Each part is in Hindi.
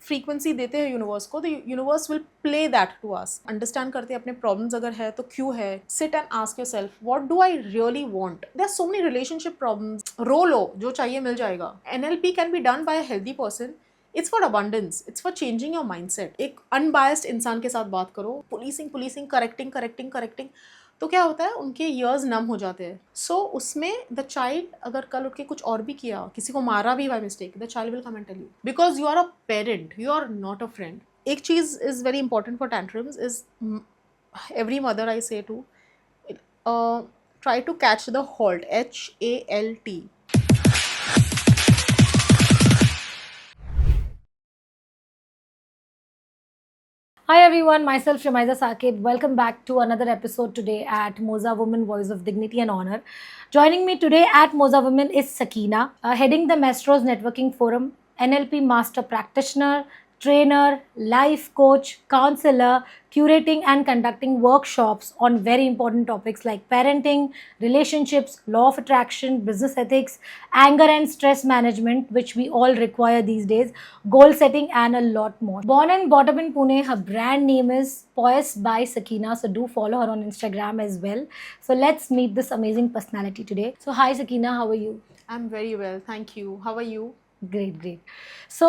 फ्रीक्वेंसी देते हैं यूनिवर्स को, तो universe will play that to us. Understand करते हैं अपने प्रॉब्लम्स अगर है तो क्यों है. Sit and ask yourself what do I really want. There are so many relationship problems. रो लो, जो चाहिए मिल जाएगा. NLP can be done by a healthy person. It's for abundance, it's for changing your mindset. एक अनबायस्ड इंसान के साथ बात करो. पुलिसिंग करेक्टिंग तो क्या होता है, उनके ईयर्स नम हो जाते हैं. सो उसमें द चाइल्ड अगर कल उठ के कुछ और भी किया, किसी को मारा भी by mistake, the child will come and tell you because you are a parent, you are not a friend. एक चीज is very important for tantrums is every mother I say to try to catch the halt, HALT. Hi everyone, myself Shamiza Sakib. Welcome back to another episode today at Moza Women Voice of Dignity and Honor. Joining me today at Moza Women is Sakina, heading the Mastros Networking Forum, NLP Master Practitioner, trainer, life coach, counselor, curating and conducting workshops on very important topics like parenting, relationships, law of attraction, business ethics, anger and stress management, which we all require these days, goal setting, and a lot more. Born and brought up in Pune, her brand name is Poised by Sakina, so do follow her on Instagram as well. So let's meet this amazing personality today. So hi Sakina, how are you? I'm very well, thank you. How are you? Great. So,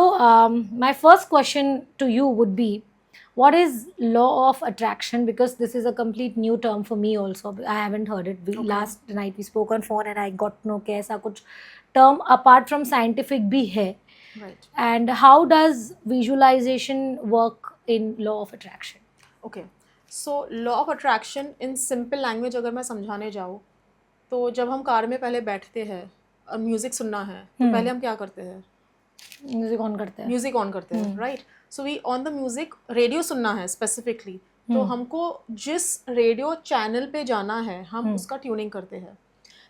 my first question to you would be, what is law of attraction? Because this is a complete new term for me also. I haven't heard it. Last night we spoke on phone and I got to know कि ऐसा कुछ term apart from scientific भी है. Right. And how does visualization work in law of attraction? Okay. So law of attraction in simple language अगर मैं समझाने जाऊँ, तो जब हम कार में पहले बैठते हैं, म्यूजिक सुनना है, तो पहले हम क्या करते हैं? म्यूजिक ऑन करते हैं right. So we on the music, radio सुनना है स्पेसिफिकली, तो हमको जिस रेडियो चैनल पे जाना है हम उसका ट्यूनिंग करते हैं.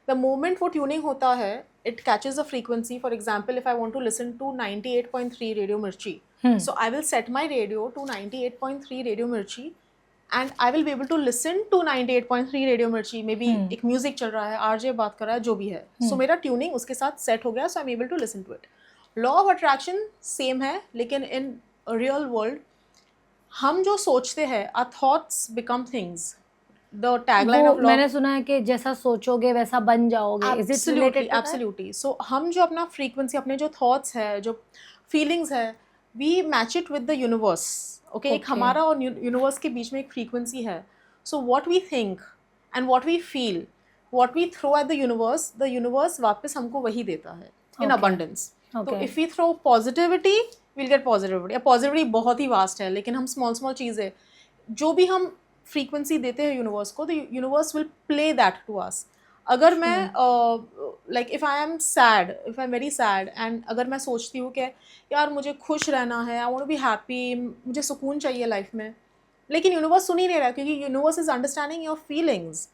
द मोमेंट वो ट्यूनिंग होता है, it catches a frequency. For example, if I want to listen to 98.3 radio Mirchi, so I will set my radio to 98.3 radio Mirchi and I will be able to listen to 98.3 radio मिर्ची. मे बी एक म्यूजिक चल रहा है, आरजे बात कर रहा है, जो भी है. सो मेरा ट्यूनिंग उसके साथ सेट हो गया, so I am able to listen to it. Law of attraction same है, लेकिन इन रियल वर्ल्ड हम जो सोचते हैं, our thoughts become things. The tagline of law, मैंने सुना है कि जैसा सोचोगे वैसा बन जाओगे. Is it related to that? Absolutely. So हम जो अपना फ्रीक्वेंसी, अपने जो थॉट्स है, जो फीलिंग्स है, we match it with the universe. Okay, एक हमारा और यूनिवर्स के बीच में एक फ्रीक्वेंसी है. So what we think and what we feel, what we throw at the universe वापस हमको वही देता है इन अबंडेंस. तो if we throw positivity, will get positivity. Positivity बहुत ही वास्ट है, लेकिन हम स्मॉल चीज़ें जो भी हम फ्रीक्वेंसी देते हैं यूनिवर्स को, तो universe will play that to us. अगर मैं like if I am sad, if I am very sad, and अगर मैं सोचती हूँ कि यार मुझे खुश रहना है, I want to be happy, मुझे सुकून चाहिए लाइफ में, लेकिन यूनिवर्स सुन ही नहीं रहा, क्योंकि universe is understanding your feelings.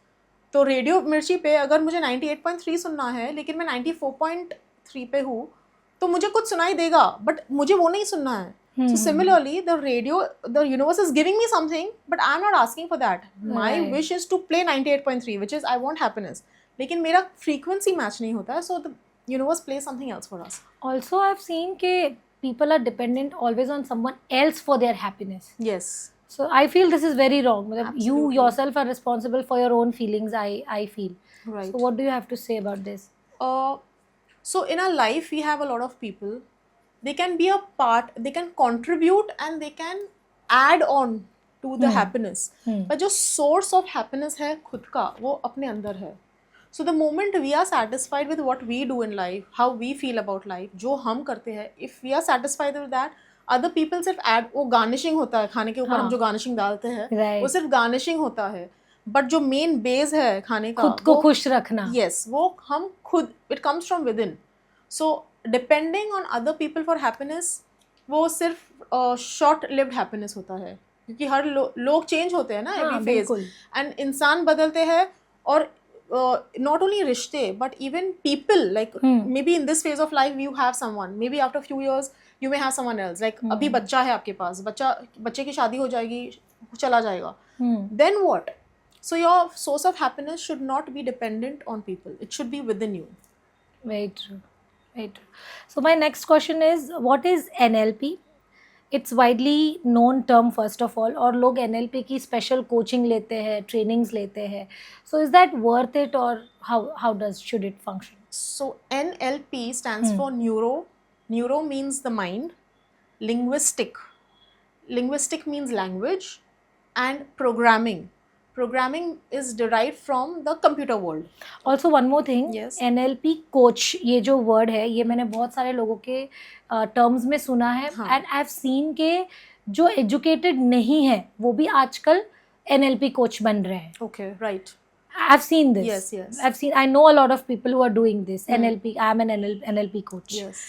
तो रेडियो मिर्ची पे अगर मुझे 98.3 सुनना है, लेकिन मैं 94.3 पे हूँ, तो मुझे कुछ सुनाई देगा, बट मुझे वो नहीं सुनना है. So similarly, the universe is giving me something, but I'm not asking for that. My wish is to play 98.3, which is I want happiness. लेकिन मेरा frequency match नहीं होता है, so the universe plays something else for us. Also, I've seen कि people are dependent always on someone else for their happiness. Yes. So I feel this is very wrong. You yourself are responsible for your own feelings, I feel. Right. So what do you have to say about this? So in our life, we have a lot of people. They can be a part, they can contribute, and they can add on to the happiness. But जो source of happiness है खुद का, वो अपने अंदर है. So the moment we are satisfied with what we do in life, how we feel about life, जो हम करते हैं, if we are satisfied with that, other people सिर्फ add, वो garnishing होता है, खाने के ऊपर हम जो garnishing डालते हैं, वो सिर्फ garnishing होता है. बट जो मेन बेस है खाने का, खुद को खुश रखना, yes, वो हम खुद, it comes from within. So depending on other people for happiness, वो सिर्फ शॉर्ट लिव्ड हैप्पीनेस होता है, क्योंकि हर लोग चेंज होते हैं ना एवरी फेज, एंड इंसान बदलते हैं. और नॉट ओनली रिश्ते, but even people, like may be in this phase of life you have someone, may be after few years you may have someone else. Like अभी बच्चा है आपके पास, बच्चे की शादी हो जाएगी, चला जाएगा, then what? So your source of happiness should not be dependent on people, it should be within you. Very true. Right. So my next question is, what is NLP? It's widely known term first of all, और लोग एनएलपी की स्पेशल कोचिंग लेते हैं, ट्रेनिंग्स लेते हैं. So is that worth it, और how does should it function? So NLP stands for neuro. Neuro means the mind. Linguistic. Linguistic means language. And programming. Programming is derived from the computer world. Also one more thing, Yes. NLP coach ये जो वर्ड है, ये मैंने बहुत सारे लोगों के टर्म्स में सुना है, हाँ. एंड आई हैव सीन के जो एजुकेटेड नहीं है वो भी आजकल एनएलपी कोच बन रहे हैं. Okay, right. I have seen this. Yes, yes. I have seen, I know a lot of people who are doing this NLP. I am an NLP coach. Yes.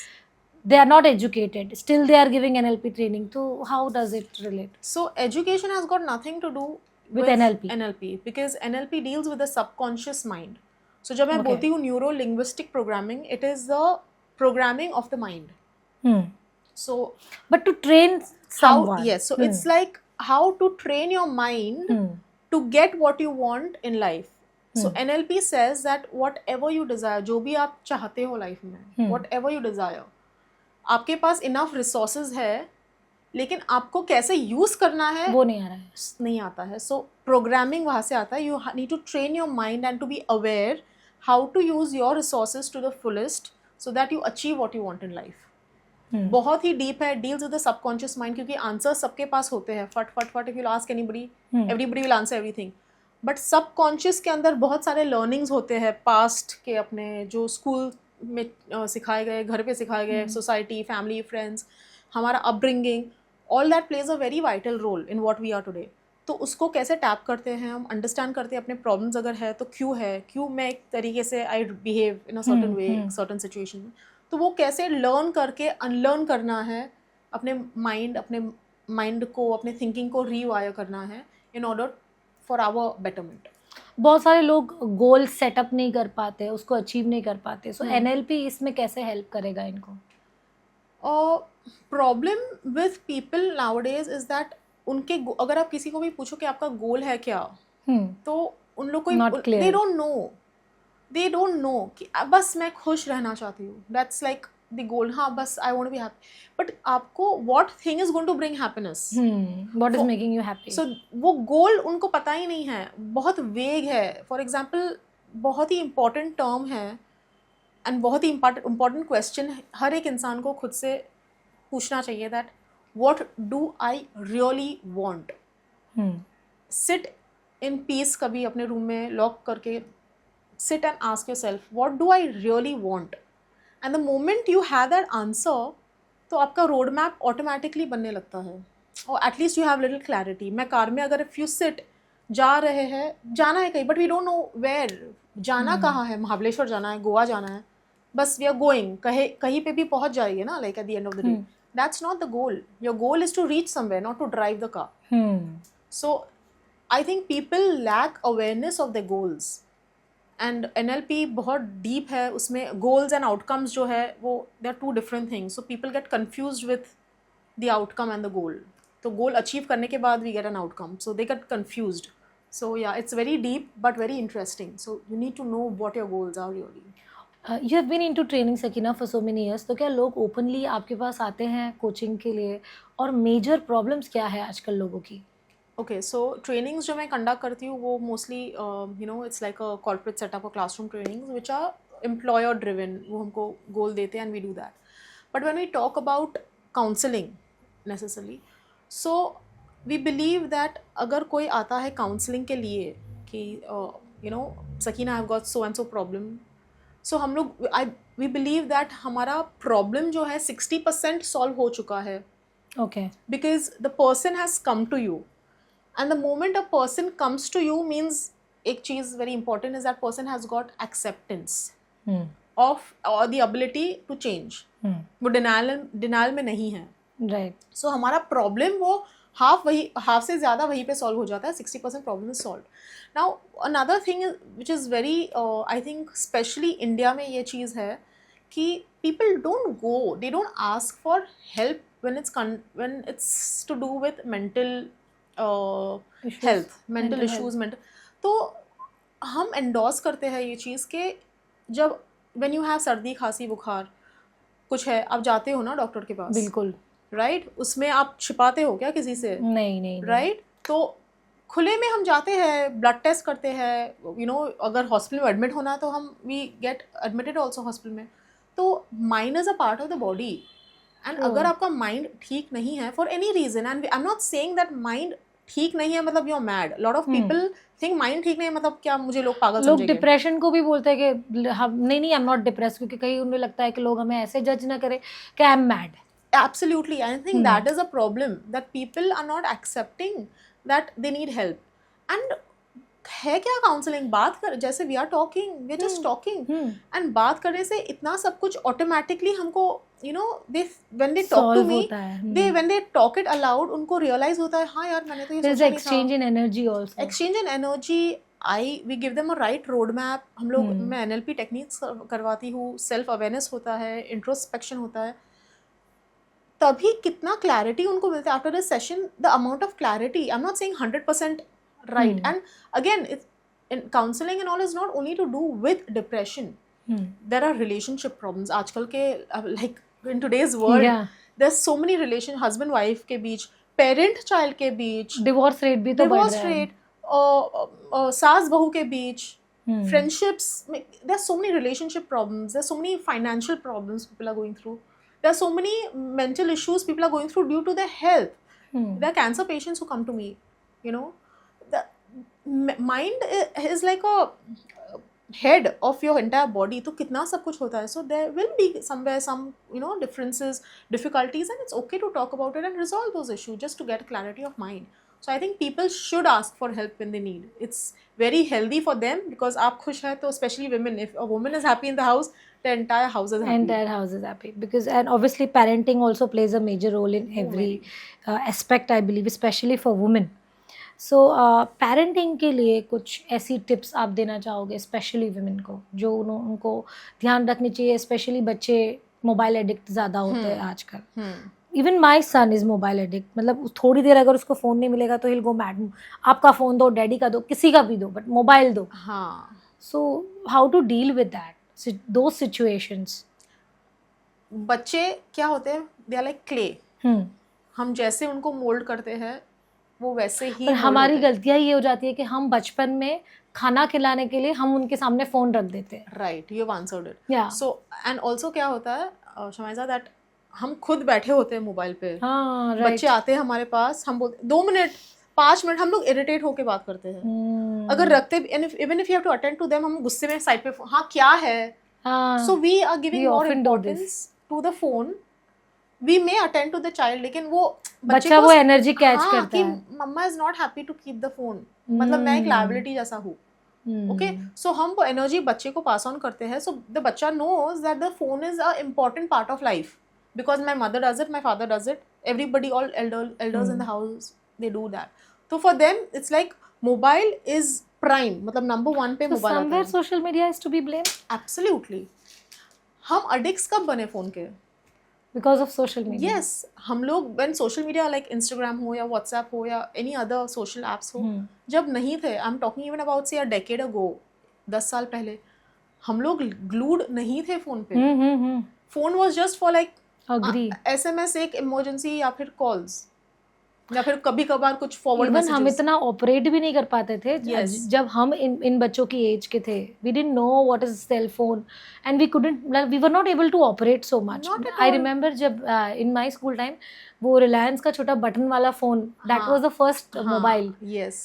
They are not educated, still they are giving NLP training. So how does it relate? So education has got nothing to do With NLP. NLP because NLP deals with the subconscious mind. So जब मैं Okay. बोलती हूँ neuro linguistic programming, it is the programming of the mind. So But to train someone. yes, so it's like how to train your mind to get what you want in life. So NLP says that whatever you desire, जो भी आप चाहते हो लाइफ में, whatever you desire, आपके पास इनफ रिसोर्सेज है, लेकिन आपको कैसे यूज करना है वो नहीं आ रहा है. नहीं आता है. सो प्रोग्रामिंग वहाँ से आता है. You need to train your mind and to be aware how to use your resources to the fullest so that you achieve what you want in life. बहुत ही डीप है, deals with the subconscious mind, क्योंकि आंसर्स सबके पास होते हैं फट फट फट. If you ask anybody, everybody will answer everything. But subconscious के अंदर बहुत सारे लर्निंग्स होते हैं पास्ट के, अपने जो स्कूल में सिखाए गए, घर पे सिखाए गए, सोसाइटी, फैमिली, फ्रेंड्स, हमारा upbringing, all that plays a very vital role in what we are today. तो उसको कैसे टैप करते हैं हम, अंडरस्टैंड करते हैं अपने प्रॉब्लम्स अगर है तो क्यों मैं एक तरीके से I behave in a certain way, certain situation में, तो वो कैसे लर्न करके अनलर्न करना है, अपने माइंड को, अपने थिंकिंग को रीवायर करना है in order for our betterment. बहुत सारे लोग गोल सेटअप नहीं कर पाते, उसको अचीव नहीं कर पाते. सो एनएलपी इसमें कैसे हेल्प करेगा इनको? Problem with people nowadays is that उनके अगर आप किसी को भी पूछो कि आपका गोल है क्या, तो उन लोग को दे डोंट नो कि बस मैं खुश रहना चाहती हूँ, दैट्स लाइक द गोल. हाँ, बस I want to be happy. But आपको what thing is going to bring happiness, what is making you happy? So वो गोल उनको पता ही नहीं है, बहुत वेग है. फॉर एग्जाम्पल, बहुत ही इंपॉर्टेंट टर्म है एंड बहुत ही इंपॉर्टेंट क्वेश्चन हर एक इंसान को खुद से पूछना चाहिए, that what do I really want. Sit in peace, कभी अपने रूम में लॉक करके sit and ask yourself, what do I really want? And the moment you have that answer, तो आपका रोड मैप ऑटोमेटिकली बनने लगता है, और at least you have little clarity. मैं कार में अगर इफ यू सिट, जा रहे हैं, जाना है कहीं, but we don't know where, जाना कहाँ है, महाबलेश्वर जाना है, गोवा जाना है, बस वी आर गोइंग, कहीं पे भी पहुंच जाएंगे ना, like at the end of the day. That's not the goal. Your goal is to reach somewhere, not to drive the car. So I think people lack awareness of the goals. And NLP बहुत डीप है, उसमें गोल्स एंड आउटकम्स जो है वो they are two different things. So people get confused with the outcome and the goal. तो गोल अचीव करने के बाद we get an outcome, so they get confused. So yeah, it's very deep but very interesting. So you need to know what your goals are really. You have been into training Sakina for so many years. तो क्या लोग ओपनली आपके पास आते हैं कोचिंग के लिए, और मेजर प्रॉब्लम्स क्या है आजकल लोगों की? ओके, सो ट्रेनिंग्स जो मैं कंडक्ट करती हूँ वो mostly it's like a corporate setup और classroom trainings which are employer driven. वो हमको गोल देते हैं and we do that. But when we talk about counselling necessarily, so we believe that अगर कोई आता है काउंसलिंग के लिए कि Sakina I have got so and so problem, so हम लोग वी बिलीव दैट हमारा प्रॉब्लम जो है 60% सॉल्व हो चुका है. Okay. Because the person has come to you. And the moment a person comes to you means एक चीज़ very important is that person has got acceptance of or the ability to change. वो denial में नहीं है. Right. So हमारा problem वो half से ज़्यादा वहीं पे solve हो जाता है. 60% problem is solved. Now another thing is, which is very I think especially India में ये चीज़ है कि people they don't ask for help when it's to do with mental health, mental issues, तो हम एंडोर्स करते हैं ये चीज़ कि जब व्हेन यू हैव सर्दी, खांसी, बुखार कुछ है, आप जाते हो ना डॉक्टर के पास. बिल्कुल. राइट, उसमें आप छिपाते हो क्या किसी से? नहीं राइट, तो खुले में हम जाते हैं, ब्लड टेस्ट करते हैं, अगर हॉस्पिटल में एडमिट होना है तो हम we get admitted also hospital में. तो mind is a part of the body, and True. अगर आपका माइंड ठीक नहीं है for any reason, and I am not saying that mind ठीक नहीं है मतलब you are mad. Lot of people think mind ठीक नहीं है मतलब क्या मुझे लोग पागल लोग समझेंगे. डिप्रेशन को भी बोलते हैं कि हम नहीं आई एम नॉट डिप्रेस, क्योंकि कहीं उन्हें लगता है कि लोग हमें ऐसे जज ना करें कि I am mad. Absolutely, I think that is a problem, that people are not accepting that they need help. And है क्या काउंसलिंग, बात कर, जैसे we are talking, we are just talking, and बात करने से इतना सब कुछ ऑटोमेटिकली हमको they when they talk to me, they when they talk it aloud, उनको रियलाइज होता है हाँ यार मैंने तो ये सोचा नहीं था. Exchange in energy also, exchange in energy. We give them a right road map. हम लोग, मैं एनएलपी टेक्निक्स करवाती हूँ, सेल्फ अवेयरनेस होता है, इंट्रोस्पेक्शन होता है, तभी कितना क्लैरिटी उनको मिलता है after this session. The amount of clarity, I am not saying 100% right. And again, it's in counseling and all is not only to do with depression. There are relationship problems आजकल के, like in today's world, there's so many relation, husband wife के बीच, parent child के बीच, डिवोर्स रेट भी तो बढ़ रहा है, divorce rate, सास बहू के बीच, friendships, there's so many relationship problems, there's so many financial problems people are going through, there are so many mental issues people are going through due to their health. There are cancer patients who come to me, the mind is like a head of your entire body, तो कितना सब कुछ होता है. So there will be somewhere some differences, difficulties, and it's okay to talk about it and resolve those issues just to get clarity of mind. So I think people should ask for help when they need. It's very healthy for them, because आप खुश हैं तो, especially women, if a woman is happy in the house, the entire house is happy. Entire house is happy, because and obviously parenting also plays a major role in every aspect, I believe, especially for women. So parenting के लिए कुछ ऐसी टिप्स आप देना चाहोगे स्पेशली women को, जो उनको ध्यान रखनी चाहिए, स्पेशली बच्चे मोबाइल एडिक्ट ज़्यादा होते हैं आजकल. Even my son is mobile addict, मतलब थोड़ी देर अगर उसको फ़ोन नहीं मिलेगा तो हिल गो मैड, आपका फ़ोन दो, डैडी का दो, किसी का भी दो, बट मोबाइल दो. हाँ. So how to deal with that, two situations? बच्चे क्या होते हैं, दे आर लाइक क्ले. हम जैसे उनको मोल्ड करते हैं वो वैसे ही. हमारी गलतियां ये हो जाती है कि हम बचपन में खाना खिलाने के लिए हम उनके सामने फोन रख देते हैं. Right, you have answered it. So and also क्या होता है शमाइजा, दैट हम खुद बैठे होते हैं मोबाइल पे, बच्चे आते हैं हमारे पास, हम बोलते 2 मिनट 5 मिनट, हम लोग इरिटेट होके बात करते हैं. अगर रखते, even if you have to attend to them, हम गुस्से में साइड पे हाँ क्या है. So we are giving more importance to the phone. We may attend to the child, लेकिन वो बच्चा वो एनर्जी कैच करता है कि मम्मा is not happy to keep the phone, मतलब मैं एक लायबिलिटी जैसा हूँ. ओके, सो हम वो एनर्जी बच्चे को पास ऑन करते हैं. सो द बच्चा knows that the phone is a important part of life, because my mother does it, my father does it, everybody, all elders in the house, they do that. तो for them it's like mobile is prime, मतलब नंबर 1 पे mobile. Somewhere social media is to be blamed. Absolutely. हम एडिक्ट्स कब बने फोन के? Because of social media. Yes, हम लोग when social media like Instagram हो या WhatsApp हो या any other social apps हो, जब नहीं थे, I'm talking even about say a decade ago, 10 साल पहले, हम लोग glued नहीं थे फोन पे. Phone was just for like SMS, एक इमरजेंसी या फिर कॉल्स, या फिर कभी कभार कुछ फॉरवर्ड मैसेजेस. हम इतना ऑपरेट भी नहीं कर पाते थे. जब हम इन बच्चों की एज के थे, we didn't know what is cell phone, and we couldn't, we were not able to operate so much. I remember जब इन माय स्कूल टाइम वो रिलायंस का छोटा बटन वाला phone, that was the first mobile. Yes,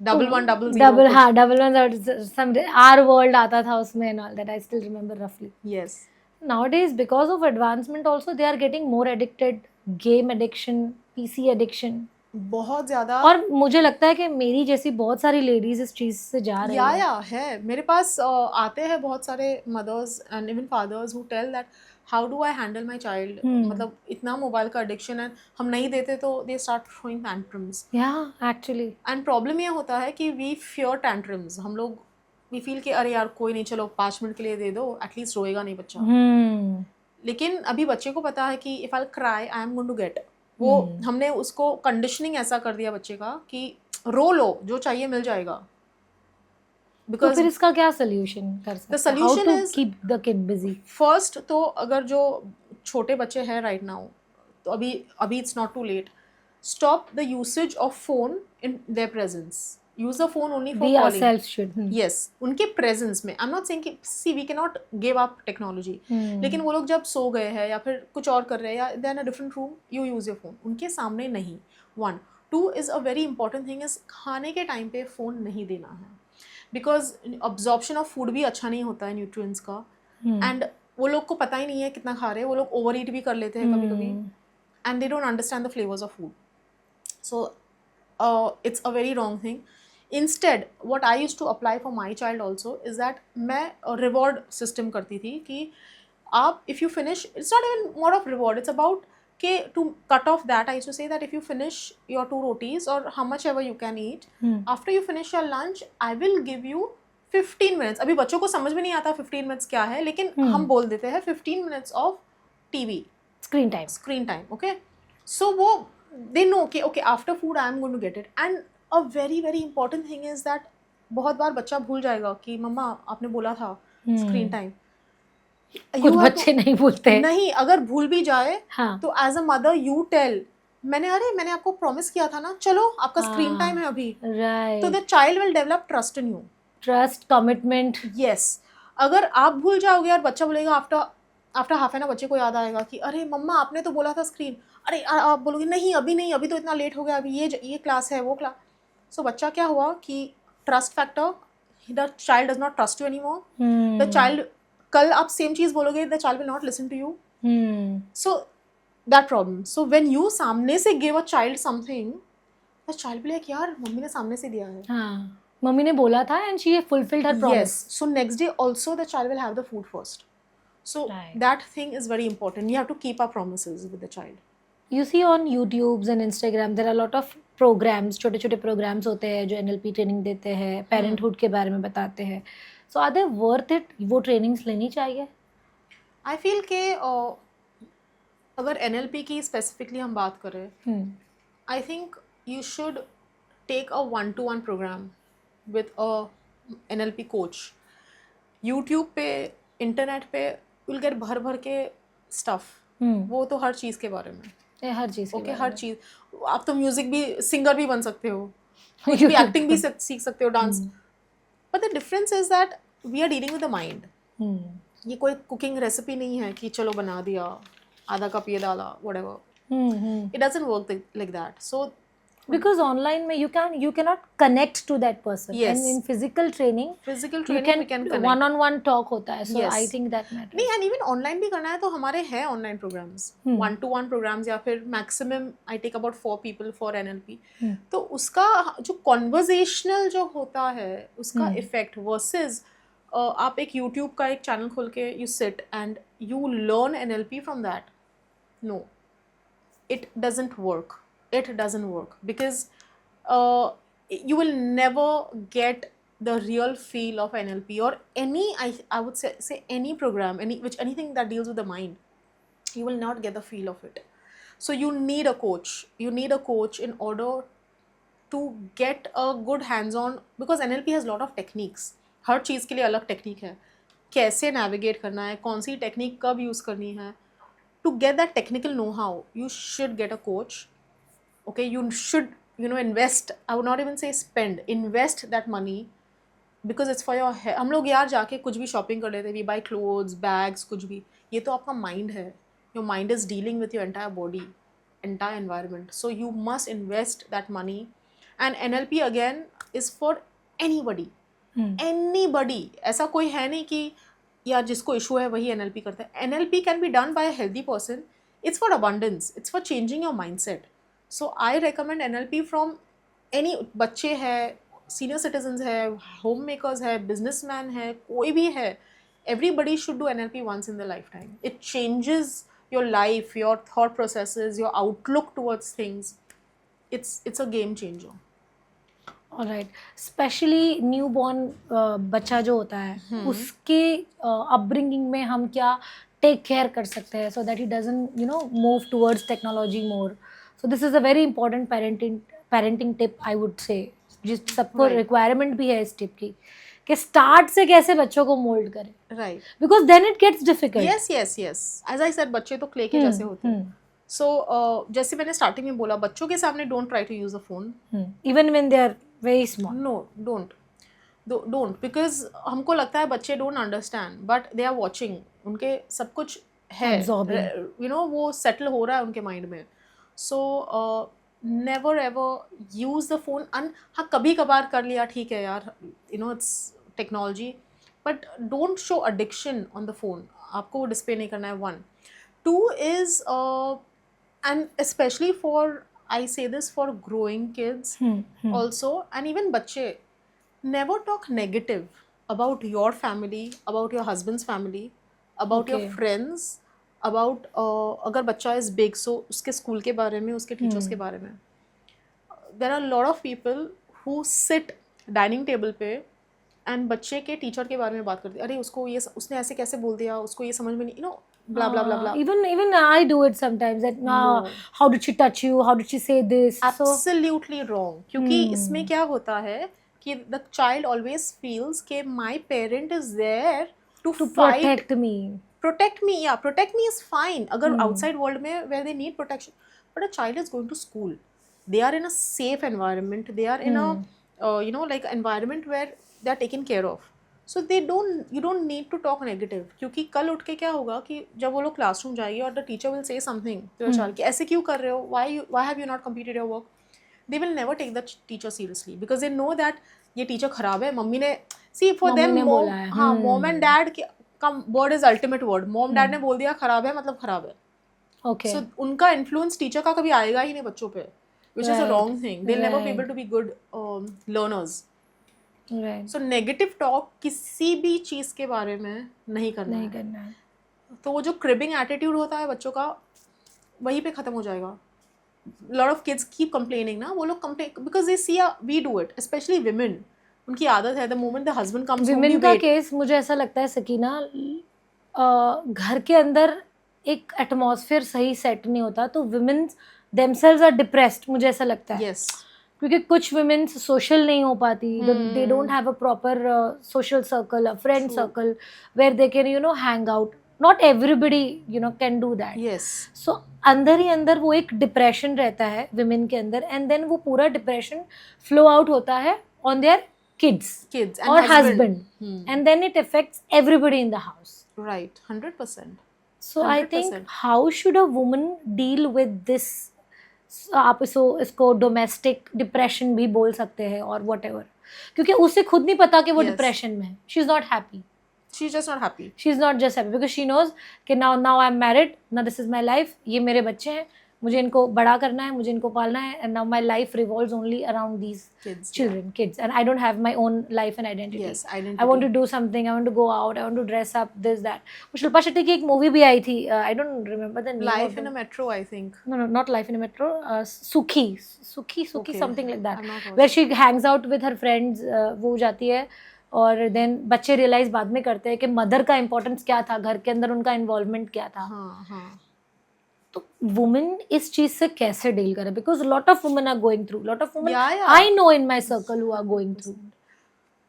1100. हाँ, 1100, सम आर वर्ल्ड आता था उसमें and all that. I still remember रफली. Yes. Nowadays, because of advancement also, they are getting more addicted. Game addiction, PC addiction, बहुत ज़्यादा. और मुझे लगता है कि मेरी जैसी बहुत सारी लेडीज इस चीज़ से जा रही हैं. या है, मेरे पास आते हैं बहुत सारे mothers and even fathers who tell that how do I handle my child, मतलब इतना मोबाइल का एडिक्शन है, हम नहीं देते तो दे स्टार्ट थ्रोइंग टैंट्रम्स. या एक्चुअली, एंड प्रॉब्लम ये होता है कि वी फियर टैंट्रम्स. हम लोग वी फील कि अरे यार कोई नहीं, चलो 5 मिनट के लिए दे दो, एटलीस्ट रोएगा नहीं बच्चा. लेकिन अभी बच्चे को पता है कि if I cry I am going to get. वो हमने उसको कंडीशनिंग ऐसा कर दिया बच्चे का कि रो लो, जो चाहिए मिल जाएगा. तो फिर इसका क्या सोल्यूशन कर सकते हैं? The solution is keep the kid busy. First तो अगर जो छोटे बच्चे हैं राइट नाउ, तो अभी it's not too late. Stop the usage of phone in their presence. Use the phone only for We calling. ourselves should. Yes, उनके presence में. I'm not saying कि see we cannot give up technology. लेकिन वो लोग जब सो गए हैं या फिर कुछ और कर रहे हैं या they're in a different room, you use your phone. उनके सामने नहीं. 1. 2 is a very important thing is खाने के टाइम पे फ़ोन नहीं देना है. Because absorption of food भी अच्छा नहीं होता है nutrients का. And वो लोग को पता ही नहीं है कितना खा रहे हैं. वो लोग overeat भी कर लेते हैं कभी-कभी. And they don't understand the flavors of food. So it's a very wrong thing. Instead, what I used to apply for my child also is that मैं reward system करती थी कि आप if you finish, it's not even more of reward, it's about कि to cut off that I used to say that if you finish your 2 rotis or how much ever you can eat, after you finish your lunch, I will give you 15 minutes. अभी बच्चों को समझ में नहीं आता 15 minutes क्या है, लेकिन हम बोल देते हैं 15 minutes of TV. Screen time, okay? So वो they know कि okay after food I am going to get it. And a very very important thing is that बहुत बार बच्चा भूल जाएगा कि मम्मा आपने बोला था स्क्रीन टाइम. कुछ बच्चे नहीं भूलते. नहीं, अगर भूल भी जाए तो as a mother you tell मैंने आपको प्रॉमिस किया था ना, चलो आपका स्क्रीन टाइम है अभी. तो the child will develop trust in you. Trust, commitment. Yes. अगर आप भूल जाओगे और बच्चा बोलेगा आफ्टर हाफ एन आवर बच्चे को याद आएगा कि अरे मम्मा आपने तो बोला था स्क्रीन. अरे आप बोलोगे नहीं, अभी तो इतना लेट हो गया, अभी ये क्लास है वो क्लास. सो बच्चा क्या हुआ कि trust factor, the child does not trust you anymore. The child, कल आप सेम चीज़ बोलोगे the child will not listen to you. So that problem. So when you सामने से give a child something, the child will like यार मम्मी ने सामने से दिया है. मम्मी ने बोला था and she fulfilled her promise. Yes. So next day also the child will have the food first. So that thing is very important. You have to keep our promises with the child. You see on YouTube and Instagram there are a lot of programs, छोटे-छोटे programs होते हैं जो NLP ट्रेनिंग देते हैं, parenthood के बारे में बताते हैं. So are they worth it? वो ट्रेनिंग्स लेनी चाहिए? I feel कि अगर NLP की स्पेसिफिकली हम बात करें, I think you should take a 1-to-1 program with a NLP coach. YouTube पे, इंटरनेट पे you'll get भर के stuff. वो तो हर चीज़ के बारे में. हर चीज़ ओके, हर चीज़. आप तो म्यूजिक भी, सिंगर भी बन सकते हो, कुछ भी, एक्टिंग भी सीख सकते हो, dance. But the difference is that we are dealing with the mind. ये कोई कुकिंग रेसिपी नहीं है कि चलो बना दिया, आधा कप ये डाला, whatever. It doesn't work like that. So because online mein you cannot connect to that person. Yes. And in physical training we can connect. one on one talk hota hai. So yes. I think that matters. नहीं, and even online भी करना है तो हमारे हैं ऑनलाइन प्रोग्राम्स, 1-to-1 प्रोग्राम्स, या फिर maximum I take about 4 people for NLP. तो उसका जो कॉन्वर्जेशनल जो होता है उसका इफेक्ट वर्सेस आप एक यूट्यूब का एक चैनल खोल के you sit and you learn NLP from that. No, it doesn't work. It doesn't work because you will never get the real feel of NLP or any, I would say any program, anything that deals with the mind. You will not get the feel of it. So you need a coach. You need a coach in order to get a good hands-on, because NLP has a lot of techniques. हर चीज़ के लिए अलग टेक्निक है. कैसे navigate करना है, कौन सी टेक्निक कब यूज़ करनी है. To get that technical know-how, you should get a coach. Okay, you should, invest. I would not even say spend. Invest that money because it's for your hair. हम लोग यार जाके कुछ भी शॉपिंग कर लेते हैं. We buy clothes, bags, कुछ भी. ये तो आपका माइंड है. Your mind is dealing with your entire body, entire environment. So you must invest that money. And NLP again is for anybody. Anybody. ऐसा कोई है नहीं कि यार जिसको इशू है वही NLP करता है. NLP can be done by a healthy person. It's for abundance. It's for changing your mindset. So I recommend NLP from any, बच्चे है, सीनियर सिटीजन्स है, होम मेकर्स है, बिजनेसमैन है, कोई भी है. Everybody should do NLP once in their lifetime. It changes your life, your thought processes, your outlook towards things. It's a game changer. Alright. Especially newborn बच्चा जो होता है, उसके upbringing में हम क्या take care कर सकते हैं so that he doesn't move towards technology more. So this is a very important parenting tip I would say, जिस सबको requirement भी है इस tip की, कि start से कैसे बच्चों को mold करें. Right. Because then it gets difficult. Yes. As I said, बच्चे तो clay के जैसे होते हैं. सो जैसे मैंने स्टार्टिंग में बोला, बच्चों के सामने don't try to use a phone. Even when they are very small. No, don't because हमको लगता है बच्चे don't understand, but they are watching. उनके सब कुछ है, Absorbing. यू नो, वो सेटल हो रहा है उनके माइंड में. So never ever use the phone. हाँ, कभी कभार कर लिया, ठीक है यार, you know, it's technology, but don't show addiction on the phone. आपको वो डिस्प्ले नहीं करना है. 1. 2 is and especially for, I say this for growing kids also, and even बच्चे, never talk negative about your family, about your husband's family, about your Okay. friends, about अगर बच्चा is big, so उसके स्कूल के बारे में, उसके टीचर्स के बारे में. There are a lot of people who sit dining table पे एंड बच्चे के टीचर के बारे में बात करते हैं. अरे उसको ये, उसने ऐसे कैसे बोल दिया, उसको ये समझ में नहीं, you know, blah blah blah blah. Even I do it sometimes. That No. how did she touch you? How did she say this? So Absolutely wrong. क्योंकि इसमें क्या होता है कि the child always feels कि my parent is there to to fight, protect me. protect me. Yeah, protect me is fine. अगर outside world में where they need protection, but a child is going to school. They are in a safe environment. They are in a you know, like environment where they are taken care of. So they don't, you don't need to talk negative. क्योंकि कल उठ के क्या होगा कि जब वो लोग क्लासरूम जाएंगे और the teacher will say something to your child कि ऐसे क्यों कर रहे हो, why have you not completed your work, they will never take the teacher seriously because they know that ये teacher खराब है, मम्मी ने, see for them मम्मी ने mom, बोला है. हाँ, mom and dad का word is ultimate word. mom dad ने बोल दिया खराब है मतलब खराब है. Okay. So उनका influence teacher का कभी आएगा ही नहीं बच्चों पे, which is a Right. wrong thing. They'll never be Right. able to be good learners. Right. So negative talk किसी भी चीज़ के बारे में नहीं करना नहीं है. करना है. तो वो जो क्रिबिंग एटीट्यूड होता है बच्चों का, वहीं पे ख़त्म हो जाएगा. Lot of kids keep complaining ना, वो लोग complain because they see we do it, specially women. उनकी आदत है, the moment the husband comes home, women का केस मुझे ऐसा लगता है सकीना, घर के अंदर एक एटमॉस्फेयर सही सेट नहीं होता तो विमेन देमसेल्व्स आर डिप्रेस्ड, मुझे ऐसा लगता है. यस, क्योंकि कुछ वुमेन सोशल नहीं हो पाती, they don't have a proper social circle, a friend True. Circle where they can, you know, hang out. Not everybody, you know, can do that. Yes, so अंदर ही अंदर वो एक डिप्रेशन रहता है विमेन के अंदर, एंड देन वो पूरा डिप्रेशन फ्लो आउट होता है ऑन देयर किड्स और husband, and then it affects everybody in the house. Right, 100%. So I think 100%. How should a woman deal with this? आप इसको डोमेस्टिक डिप्रेशन भी बोल सकते हैं और वट एवर, क्योंकि उसे खुद नहीं पता कि वो Yes. डिप्रेशन में है. She is not happy. She's just not happy. She is not just happy because she knows कि now I am married, now this is my life, ये मेरे बच्चे हैं, मुझे इनको बड़ा करना है, मुझे इनको पालना है, and now my life revolves only around these Kids. children, kids, and I don't have my own life and identity. Yes, identity. I want to do something, I want to go out, I want to dress up, this, that. वो शिल्पा शेट्टी की एक मूवी भी आई थी, I don't remember the name. Life of in it. a Metro, I think. No, not Life in a Metro. Sukhi, Okay. something like that. I'm not watching. Where she hangs out with her friends. वो जाती है और देन बच्चे रियलाइज बाद में करते हैं कि मदर का इम्पोर्टेंस क्या था, घर के अंदर उनका इन्वॉल्वमेंट क्या था. हाँ, हाँ. तो वुमेन इस चीज से कैसे डील करे? Because lot of women are going through, lot of women Yeah, yeah. I know in my circle who are going through.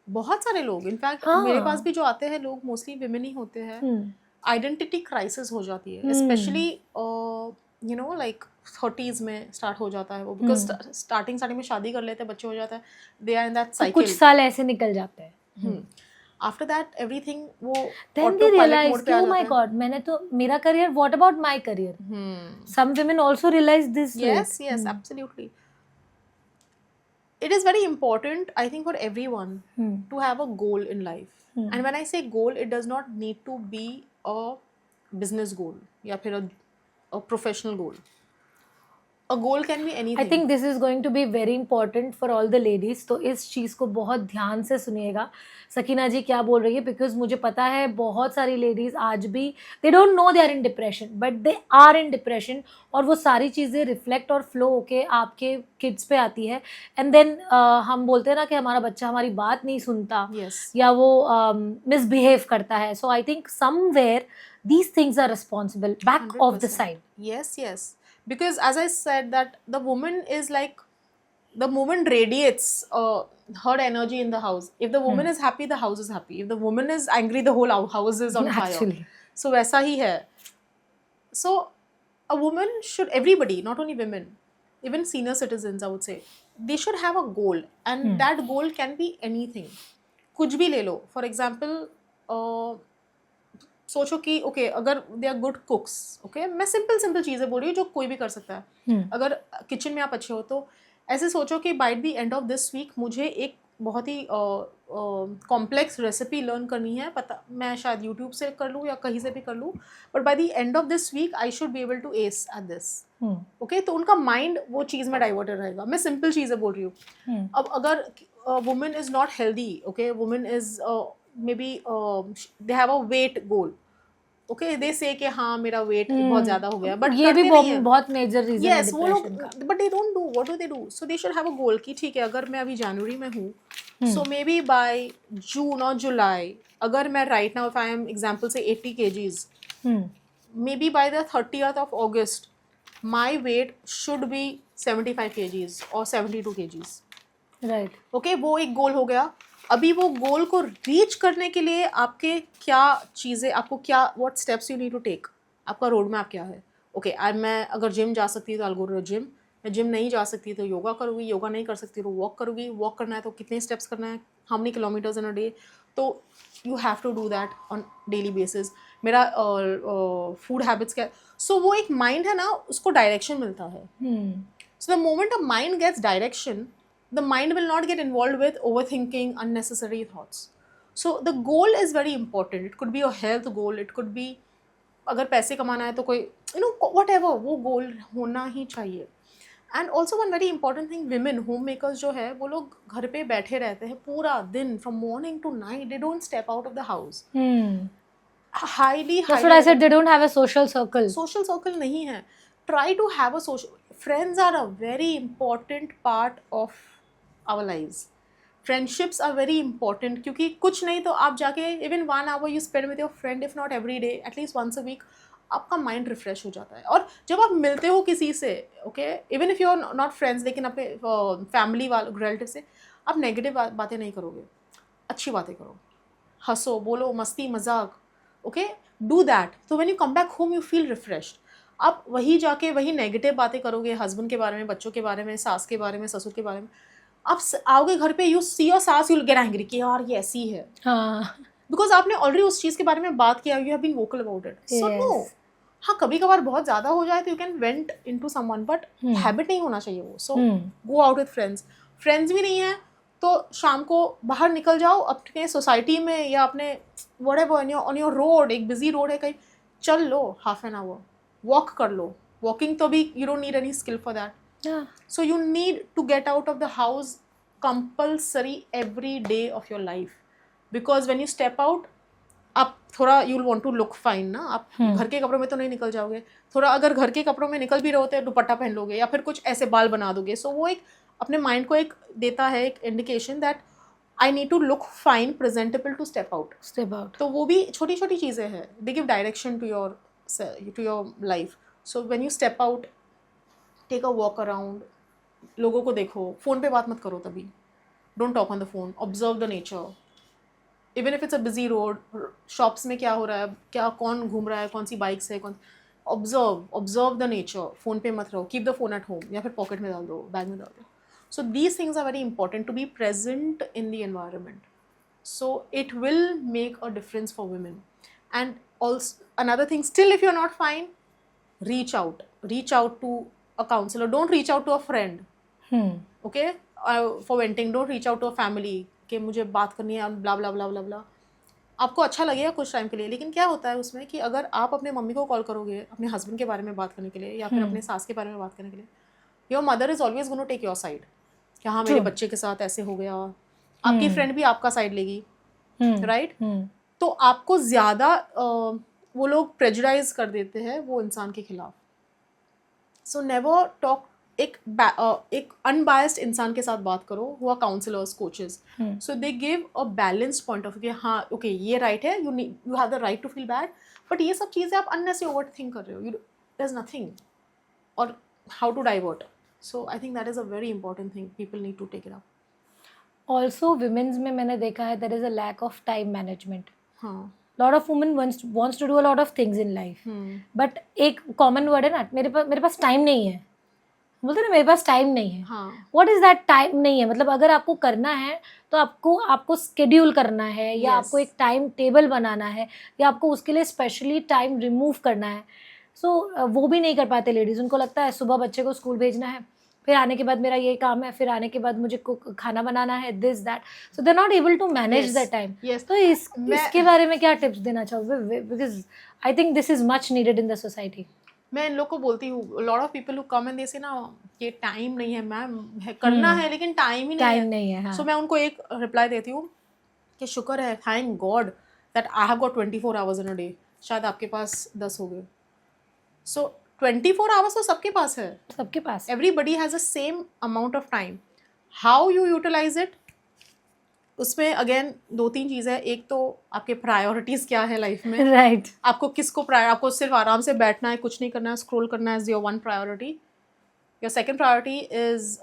बहुत सारे लोग, इनफैक्ट हाँ. मेरे पास भी जो आते हैं लोग मोस्टली विमेन ही होते हैं. आइडेंटिटी क्राइसिस हो जाती है, specially you know, like 30s में स्टार्ट हो जाता है वो, बिकॉज स्टार्टिंग में शादी कर लेते हैं, बच्चे हो जाता है, दे आर इन दैट कुछ साइकिल. साल ऐसे निकल जाते हैं. आफ्टर दैट एवरीथिंग वो Then they realize कि oh my god, मैंने तो मेरा career, what about my career? Some women also realize this. Yes, yes, absolutely. It is very important, I think, for everyone to have a goal in life. And when I say goal, it does not need to be a business goal या फिर a professional goal. A goal can be anything. I think this is going to be very important for all the ladies. तो इस चीज़ को बहुत ध्यान से सुनिएगा सकीना जी क्या बोल रही है, बिकॉज मुझे पता है बहुत सारी लेडीज आज भी they don't know they are in depression, but they are in depression, और वो सारी चीज़ें रिफ्लेक्ट और फ्लो होके आपके किड्स पे आती है. एंड देन हम बोलते हैं ना कि हमारा बच्चा हमारी बात नहीं सुनता, Yes. या वो मिसबिहेव करता है. So I think somewhere these things are responsible back of the 100%. side. Yes, yes. Because as I said that the woman is like, the woman radiates her energy in the house. If the woman is happy, the house is happy. If the woman is angry, the whole house is on fire. Actually. So वैसा ही है. So a woman should, everybody, not only women, even senior citizens, I would say, they should have a goal, and that goal can be anything. कुछ भी ले लो. For example, सोचो कि ओके अगर they are good cooks, okay मैं सिंपल चीज़ें बोल रही हूँ जो कोई भी कर सकता है. अगर किचन में आप अच्छे हो तो ऐसे सोचो कि by the end of this week मुझे एक बहुत ही कॉम्प्लेक्स रेसिपी लर्न करनी है. पता मैं शायद यूट्यूब से कर लूँ या कहीं से भी कर लूँ, but by the end of this week I should be able to ace at this. Okay, तो उनका माइंड वो चीज़ में डाइवर्टेड रहेगा. मैं सिंपल चीज़ें बोल रही हूँ. अब अगर women is not healthy, okay, women is maybe they have a weight goal, okay, they say कि हाँ मेरा weight बहुत ज़्यादा हो गया, but ये भी बहुत major reason है yes, वो लोग, depression. but they don't do, what do they do? So they should have a goal कि ठीक है अगर मैं अभी जनवरी में हूँ, so maybe by June or July, अगर मैं right now if I am example say 80 kgs, maybe by the 30th of August my weight should be 75 kgs or 72 kgs. Right. Okay, वो एक गोल हो गया. अभी वो गोल को रीच करने के लिए आपके क्या चीज़ें, आपको क्या, what steps you need to take, आपका रोड मैप क्या है. ओके, आज मैं अगर जिम जा सकती तो आई गो टू जिम, मैं जिम नहीं जा सकती तो योगा करूँगी, योगा नहीं कर सकती तो वॉक करूँगी, वॉक करना है तो कितने स्टेप्स करना है, how many kilometres in a day. तो you have to do that on daily basis. मेरा फूड हैबिट्स क्या, सो वो एक माइंड है ना, उसको डायरेक्शन मिलता है. So the moment a mind gets direction, the mind will not get involved with overthinking unnecessary thoughts. So the goal is very important. It could be a health goal, it could be अगर पैसे कमाना है तो कोई whatever, वो goal होना ही चाहिए. And also one very important thing, women homemakers जो है वो लोग घर पे बैठे रहते हैं पूरा दिन from morning to night. They don't step out of the house. That's what I said, they don't have a social circle. Social circle नहीं है. Try to have a social, friends are a very important part of our lives. Friendships are very important क्योंकि कुछ नहीं तो आप जाके even 1 hour you spend with your friend, if not every day, at least once a week, आपका माइंड रिफ्रेश हो जाता है. और जब आप मिलते हो किसी से, okay, even if you are not friends, लेकिन अपने फैमिली वाले रिलेटिव से आप नेगेटिव बातें नहीं करोगे, अच्छी बातें करो, हंसो, बोलो, मस्ती मजाक, ओके, डू दैट. तो when you come back home you feel refreshed. आप वही जाके वही नेगेटिव बातें करोगे, हस्बैंड के बारे में, बच्चों के बारे में, सास के बारे में, ससुर के बारे में, आप आओगे घर पे, यू सी योर सास, यू विल गेट एंग्री कि यार ये ऐसी है, बिकॉज आपने ऑलरेडी उस चीज़ के बारे में बात किया, you have been vocal about it. So no, हाँ कभी कभार बहुत ज़्यादा हो जाए तो you can vent into someone, but habit नहीं होना चाहिए वो. So go out with friends. Friends भी नहीं है तो शाम को बाहर निकल जाओ अपने सोसाइटी में या अपने व्हाटएवर ऑन योर रोड, एक बिजी रोड है कहीं, चल लो हाफ एन आवर, वॉक कर लो. वॉकिंग तो भी you don't need any skill for that. So you need to get out of the house compulsory every day of your life, because when you step out, आप थोड़ा you will want to look fine ना. आप घर के कपड़ों में तो नहीं निकल जाओगे, थोड़ा अगर घर के कपड़ों में निकल भी रहे होते हैं दुपट्टा पहन लोगे या फिर कुछ ऐसे बाल बना दोगे. सो वो एक अपने माइंड को एक देता है एक indication that I need to look fine, presentable to step out. तो वो भी छोटी छोटी चीज़ें हैं, they give direction to your life. So when you step out, take a walk around, लोगों को देखो, फ़ोन पे बात मत करो तभी, don't talk on the phone, observe the nature. Even if it's a busy road, shops में क्या हो रहा है, क्या कौन घूम रहा है, कौन सी बाइक्स है, कौन, ऑब्जर्व द नेचर. फ़ोन पे मत रहो, keep the phone at home या फिर पॉकेट में डाल दो, बैग में डाल दो. So these things are very important to be present in the environment. So it will make a difference for women. And also another thing, still if you are not fine, reach out to a counselor. Don't reach out to a friend. Okay, for venting. Don't reach out to a family कि मुझे बात करनी है blah blah blah blah blah. आपको अच्छा लगेगा कुछ टाइम के लिए, लेकिन क्या होता है उसमें कि अगर आप अपने मम्मी को कॉल करोगे अपने हस्बैंड के बारे में बात करने के लिए या फिर अपने सास के बारे में बात करने के लिए, your mother is always gonna take your side कि हाँ मेरे बच्चे के साथ ऐसे हो गया. आपकी फ्रेंड भी आपका साइड लेगी, राइट? तो आपको ज़्यादा वो लोग प्रेजुडाइज कर देते हैं वो इंसान के खिलाफ. सो नेवर टॉक, एक अनबायस्ड इंसान के साथ बात करो, हुआ counsellors, coaches. So they give a balanced point of view कि हाँ ओके ये राइट है, you have the right to feel bad, but ये सब चीज़ें आप अननेसेसरी ओवर थिंक कर रहे हो, देयर इज नथिंग, और how to divert. So I think that is a very important thing, people need to take it up. Also womens में मैंने देखा है there is a lack of time management. हाँ, lot of women wants to do a lot of things in life, but एक कॉमन वर्ड है ना, मेरे पास टाइम नहीं है, बोलते हैं ना मेरे पास टाइम नहीं है. हाँ. व्हाट इज दैट टाइम नहीं है? मतलब अगर आपको करना है तो आपको स्केड्यूल करना है, या Yes. आपको एक टाइम टेबल बनाना है, या आपको उसके लिए स्पेशली टाइम रिमूव करना है. सो वो भी नहीं कर पाते लेडीज. उनको लगता है सुबह बच्चे को स्कूल भेजना है, फिर आने के बाद मेरा ये काम है, फिर आने के बाद मुझे खाना बनाना है, this that. So they are not able to manage Yes. That time. Yes. तो इसके बारे में क्या टिप्स देना चाहोगे? Because I think this is much needed in the society. मैं इन लोग को बोलती हूँ, lot of people who come and they say ना ये टाइम नहीं है मैम, करना है लेकिन टाइम ही टाइम नहीं है. हाँ. सो मैं उनको एक रिप्लाई देती हूँ कि शुक्र है, thank God that I have got 24 hours in a day. शायद आपके पास 10 हो गए. सो 24 आवर्स तो सबके पास है. सबके पास. Everybody has the same amount of time. How you utilise it, उसमें अगेन 2-3 चीज़ है. एक तो आपके प्रायोरिटीज़ क्या है लाइफ में. राइट. आपको किसको आपको सिर्फ आराम से बैठना है, कुछ नहीं करना है, स्क्रॉल करना है, is your one priority. Your second priority is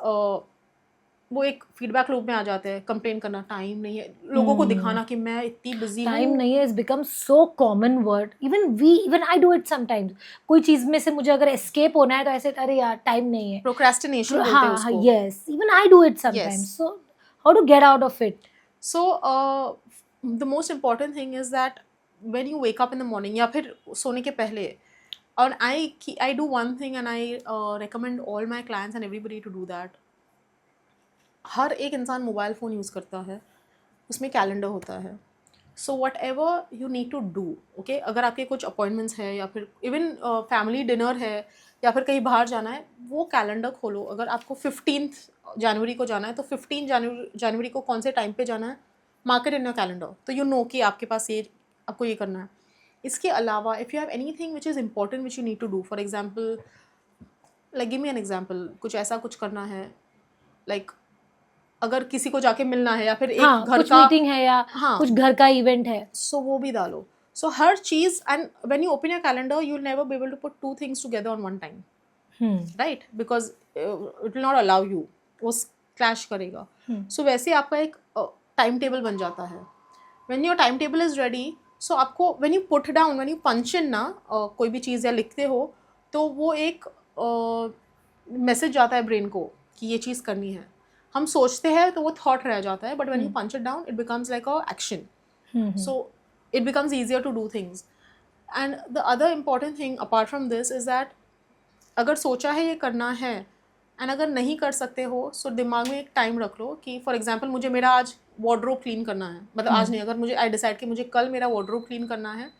वो एक फीडबैक लूप में आ जाते हैं, कंप्लेन करना, टाइम नहीं है, लोगों को दिखाना कि मैं इतनी बिजी हूँ. टाइम नहीं है is become so common word. Even I do it sometimes. कोई चीज में से मुझे अगर एस्केप होना है तो ऐसे, अरे यार टाइम नहीं है. प्रोक्रेस्टिनेशन बोलते हैं हाँ, उसको. Yes, even I do it sometimes. So how to get out of it? So the most important thing is that when you wake up in the morning या फिर सोने के पहले, और I do one thing and I recommend all my clients and everybody to do that. हर एक इंसान मोबाइल फ़ोन यूज़ करता है, उसमें कैलेंडर होता है. So whatever you need to do, okay, अगर आपके कुछ अपॉइंटमेंट्स है या फिर इवन फैमिली डिनर है या फिर कहीं बाहर जाना है, वो कैलेंडर खोलो. अगर आपको 15 जनवरी को जाना है तो 15 जनवरी को कौन से टाइम पे जाना है, मार्केट इन योर कैलेंडर, तो यू नो कि आपके पास ये, आपको ये करना है. इसके अलावा if you have anything which is important which you need to do, for example, like give me an example, कुछ ऐसा कुछ करना है, लाइक अगर किसी को जाके मिलना है या फिर एक घर कुछ का मीटिंग है या कुछ घर का इवेंट है, सो वो भी डालो. सो हर चीज़, and when you open your calendar you will never be able to put 2 things together on one time, right, because it will not allow you, वो क्लैश करेगा. सो वैसे आपका एक टाइम टेबल बन जाता है. When your time table is ready, so आपको when you put down, when you punch in ना कोई भी चीज़ या लिखते हो, तो वो एक मैसेज जाता है ब्रेन को कि ये चीज़ करनी है. हम सोचते हैं तो वो थॉट रह जाता है, but when you punch it down it becomes like a action. So it becomes easier to do things. And the other important thing apart from this is that अगर सोचा है ये करना है एंड अगर नहीं कर सकते हो, सो दिमाग में एक टाइम रख लो कि फॉर एग्जांपल मुझे मेरा आज वार्डरोब क्लीन करना है, मतलब आज नहीं, अगर मुझे आई डिसाइड कि मुझे कल मेरा वार्डरोब क्लीन करना है,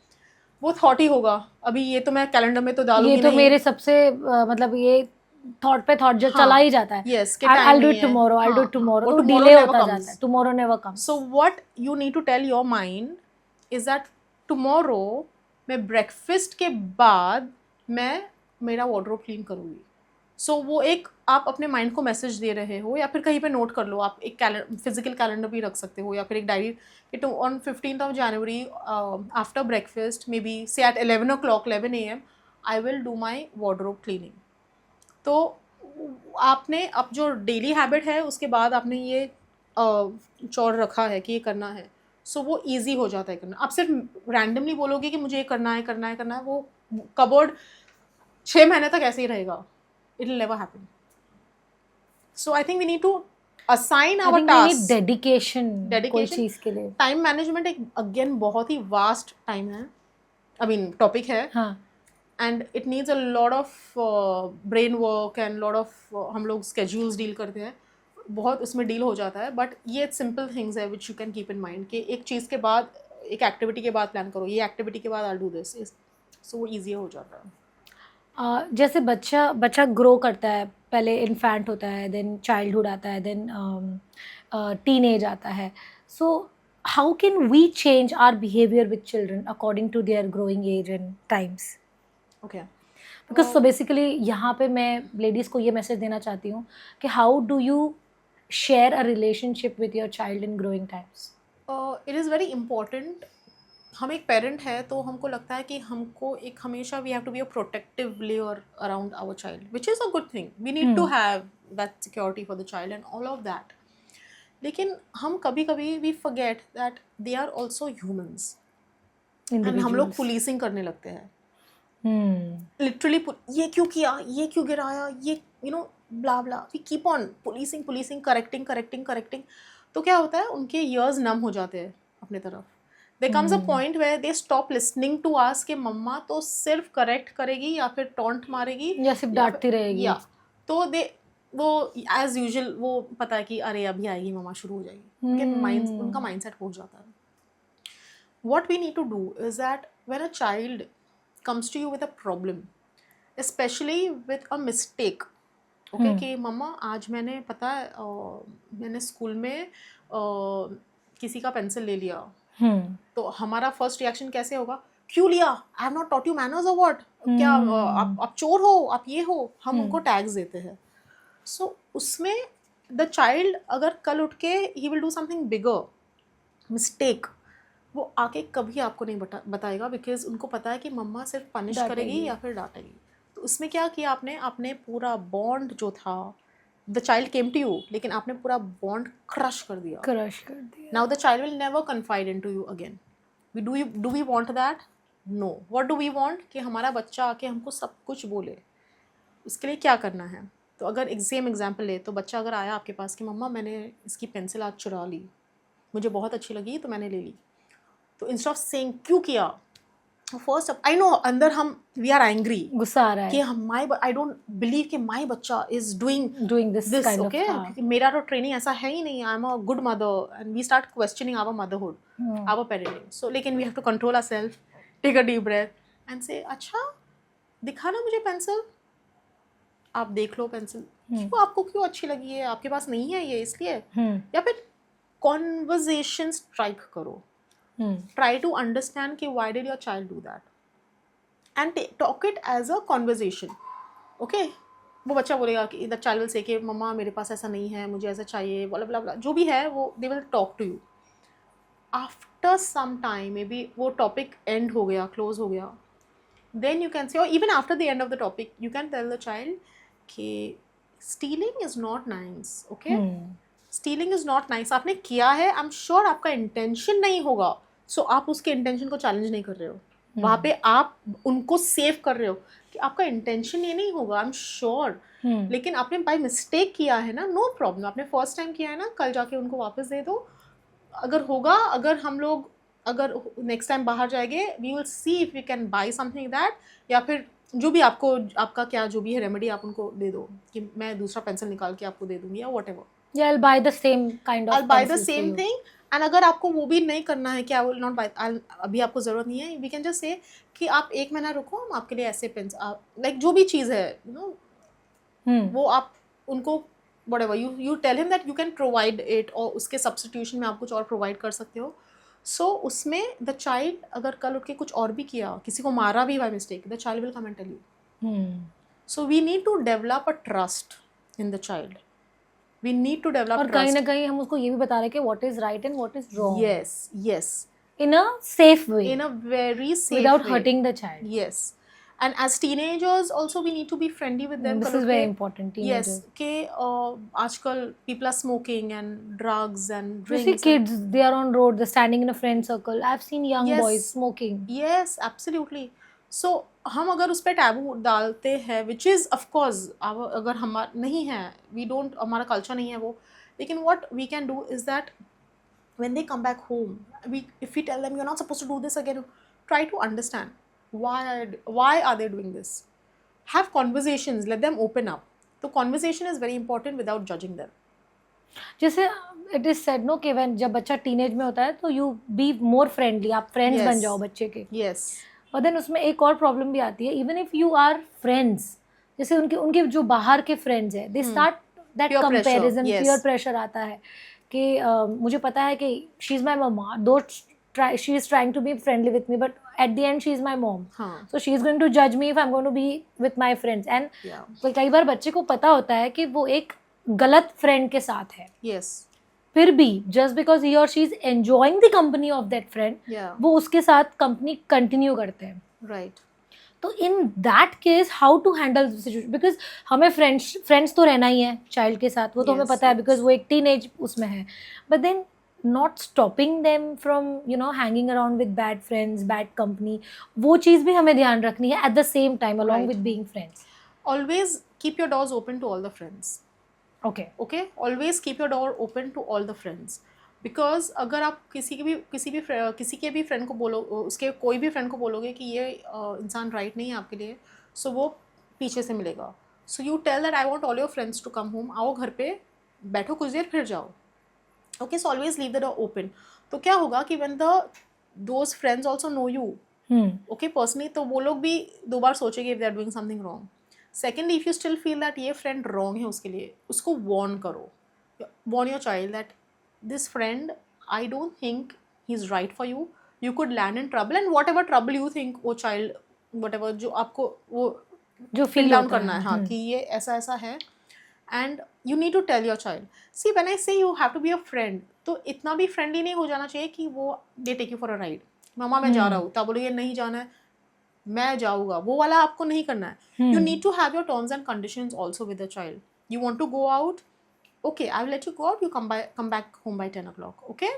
वो थॉट ही होगा. अभी ये तो मैं कैलेंडर में तो डालूंगी ये तो नहीं. मेरे सबसे मतलब ये थॉट पे थॉट जो चला ही जाता है. Yes, कि I'll time do नहीं it है. tomorrow, I'll do it हाँ, tomorrow. वो तो tomorrow डिले never होता comes. जाता है. Tomorrow never comes. So what you need to tell your mind is that tomorrow मैं breakfast के बाद मैं मेरा wardrobe clean करूँगी. So वो एक आप अपने माइंड को मैसेज दे रहे हो, या फिर कहीं पे नोट कर लो. आप एक फिजिकल कैलेंडर भी रख सकते हो या फिर एक डायरी कि on 15th of January after breakfast, maybe say at 11 o'clock 11 AM I will do my wardrobe cleaning. तो आपने अब जो डेली हैबिट है उसके बाद आपने ये चौर रखा है कि ये करना है, सो वो इजी हो जाता है करना. आप सिर्फ रैंडमली बोलोगे कि मुझे ये करना है करना है करना है, वो कबर्ड 6 महीने तक ऐसे ही रहेगा. It will never happen. So I think we need to assign our task. Dedication कोई चीज के लिए. टाइम मैनेजमेंट एक अगेन बहुत ही वास्ट टाइम है, आई मीन टॉपिक है. हाँ. And it needs a lot of brain work and lot of हम लोग स्केड्यूल्स डील करते हैं, बहुत उसमें डील हो जाता है. बट ये सिंपल थिंग्स है which you can keep in mind कि एक चीज़ के बाद, एक एक्टिविटी के बाद प्लान करो, ये एक्टिविटी के बाद आई डू दिस, सो वो ईजी हो जाता है. जैसे बच्चा ग्रो करता है, पहले इन्फेंट होता है, देन चाइल्डहुड आता है, देन टीनेज आता है. So how can we change our behaviour with children according to their growing age and times? Okay, because so basically यहाँ पे मैं लेडीज़ को ये मैसेज देना चाहती हूँ कि how do you share a relationship with your child in growing times? It is very important. हम एक पेरेंट है तो हमको लगता है कि हमको एक हमेशा we have to be a protective layer around our child, which is a good thing. We need to have that security for the child and all of that. लेकिन हम कभी कभी we forget that they are also humans. एंड हम लोग Individuals. पुलिसिंग करने लगते हैं Hmm. लिटरली, ये क्यों किया, ये क्यों गिराया, ये blah blah, we keep on policing, correcting. तो क्या होता है, उनके ईयर्स नम हो जाते हैं अपने तरफ. They comes a point where they stop listening to us कि मम्मा तो सिर्फ करेक्ट करेगी या फिर टॉन्ट मारेगी या सिर्फ डांटती रहेगी. या तो वो एज यूजुअल वो पता है कि अरे अभी आएगी मम्मा, शुरू हो जाएगी. उनका माइंडसेट हो जाता है. What we need to do is that when a child comes to you with a problem, especially with a mistake, okay, कि मम्मा आज मैंने पता है मैंने स्कूल में किसी का पेंसिल ले लिया. तो हमारा फर्स्ट रिएक्शन कैसे होगा, क्यों लिया, I have not taught you manners और व्हाट, क्या आप चोर हो, आप ये हो, हम उनको टैग्स देते हैं. सो उसमें द चाइल्ड अगर कल उठ के he will do something bigger mistake, वो आके कभी आपको नहीं बताएगा, बिकॉज उनको पता है कि मम्मा सिर्फ पनिश करेगी या फिर डांटेगी. तो उसमें क्या किया आपने पूरा बॉन्ड जो था, the child came to you, लेकिन आपने पूरा बॉन्ड क्रश कर दिया. Now the child will never confide in to you again. Do we want that? No. What do we want कि हमारा बच्चा आके हमको सब कुछ बोले. उसके लिए क्या करना है? तो अगर सेम एग्जाम्पल ले, तो बच्चा अगर आया आपके पास कि मम्मा मैंने इसकी पेंसिल आज चुरा ली, मुझे बहुत अच्छी लगी तो मैंने ले ली. तो इंस्टेड ऑफ सेइंग क्यों किया, फर्स्ट आई नो अंदर हम वी आर एंग्री, गुस्सा आ रहा है कि हम आई डोंट बिलीव कि माय बच्चा is doing this this, kind of. Okay, क्योंकि मेरा तो ट्रेनिंग ऐसा है ही नहीं. I am a good mother and we start questioning our motherhood, our parenting. So लेकिन we have to control ourselves, take a deep breath and say अच्छा दिखा ना मुझे पेंसिल, आप देख लो पेंसिल, क्यों आपको क्यों अच्छी लगी है, आपके पास नहीं है ये इसलिए. या फिर कॉन्वर्जेशन स्ट्राइक करो. Try to understand कि why did your child do that and talk it as a conversation. Okay, वो बच्चा बोलेगा कि the child will say कि मम्मा मेरे पास ऐसा नहीं है, मुझे ऐसा चाहिए, blah blah blah, जो भी है वो they will talk to you. After some time maybe वो topic end हो गया, close हो गया, then you can say, or even after the end of the topic you can tell the child कि stealing is not nice. Okay, stealing is not nice, आपने किया है, I'm sure आपका intention नहीं होगा. सो आप उसके इंटेंशन को चैलेंज नहीं कर रहे हो, वहाँ पे आप उनको सेव कर रहे हो कि आपका इंटेंशन ये नहीं होगा, आई एम श्योर, लेकिन आपने बाय मिस्टेक किया है ना, नो प्रॉब्लम, आपने फर्स्ट टाइम किया है ना, कल जाके उनको वापस दे दो. अगर होगा, अगर हम लोग अगर नेक्स्ट टाइम बाहर जाएंगे, we will see if we can buy something that, या फिर जो भी आपका क्या जो भी है रेमेडी आप उनको दे दो कि मैं दूसरा पेंसिल निकाल के आपको दे दूंगी या whatever. Yeah, I'll buy the same kind of. I'll buy the same thing. And अगर आपको वो भी नहीं करना है कि आई विल नॉट बाय, अभी आपको ज़रूरत नहीं है, वी कैन जस्ट से कि आप 1 महीना रुको, हम आपके लिए ऐसे पेन्स लाइक जो भी चीज़ है वो आप उनको whatever you tell him that you can provide it, और उसके सब्स्टिट्यूशन में आप कुछ और प्रोवाइड कर सकते हो. सो उसमें द चाइल्ड अगर कल उठ के कुछ और भी किया, किसी को मारा भी by mistake, the child will come and tell you. So we need to develop a trust in the child. We need to develop और trust. कहीं ना कहीं हम उसको ये भी बता रहे हैं कि what is right and what is wrong. Yes. In a safe way. In a very safe without way. hurting the child. Yes. And as teenagers also we need to be friendly with them. This is very important. Teenagers. Yes. कि आजकल people are smoking and drugs and drinks. You see kids, they are on road, they're standing in a friend circle. I've seen young boys smoking. Yes, absolutely. So हम अगर उस पर टैबू डालते हैं, विच इज़ ऑफकोर्स अगर हमारा नहीं है, वी डोंट, हमारा कल्चर नहीं है वो, लेकिन what we can do is that when they come back home, if we tell them you are not supposed to do this again, try to understand why are they doing this, have conversations, let them open up. तो conversation is very important without judging them. जैसे इट इज सेड नो कि जब बच्चा टीनेज में होता है तो यू बी मोर फ्रेंडली, आप फ्रेंड्स बन जाओ बच्चे के. यस. और देन उसमें एक और प्रॉब्लम भी आती है, even if you are friends, जैसे उनके जो बाहर के फ्रेंड्स हैं, they start that comparison, peer pressure आता है कि मुझे पता है कि शी इज माय मम्मा, though she is trying to be friendly with me, but at the end she is my mom, so she is going to जज me if I am going to be with my friends. And कई बार बच्चे को पता होता है कि वो एक गलत फ्रेंड के साथ है. यस. फिर भी जस्ट बिकॉज ही और she is enjoying the company of that friend, वो उसके साथ कंपनी कंटिन्यू करते हैं. राइट. तो in that case how to handle situation, because हमें फ्रेंड्स तो रहना ही है चाइल्ड के साथ, वो तो हमें पता है बिकॉज वो एक टीनेज उसमें है, but then not stopping them from, you know, hanging around with bad friends, bad company. वो चीज़ भी हमें ध्यान रखनी है at the same time along Right. with being friends. Always keep your doors open to all the friends. Okay. Okay, always keep your door open to all the friends. Because अगर आप किसी के भी फ्रेंड को बोलो, उसके कोई भी फ्रेंड को बोलोगे कि ये इंसान राइट नहीं है आपके लिए, सो वो पीछे से मिलेगा. So you tell that I want all your friends to come home, आओ घर पे बैठो कुछ देर फिर जाओ. Okay, so always leave the door open. तो क्या होगा कि when those friends also know you, okay, personally, तो वो लोग भी 2 बार सोचेंगे if they are doing something wrong. Secondly, if you still feel that ये फ्रेंड रॉन्ग है उसके लिए, उसको वॉर्न करो. Warn your child that this friend, I don't think he is right for you. You could land in trouble, and whatever trouble you think वो चाइल्ड, वट एवर जो आपको वो जो फील feel डाउन होता करना है, है, हाँ, कि ये ऐसा ऐसा है. And you need to tell your child. See when I say you have to be a friend, तो इतना भी फ्रेंडली नहीं हो जाना चाहिए कि वो they take you for a ride. मामा मैं जा रहा हूँ, तब बोलो ये नहीं जाना है, मैं जाऊँगा, वो वाला आपको नहीं करना है. You need to have your terms and conditions also with the child. You want to go out, okay, I will let you go out, you come back home by 10 o'clock. Okay,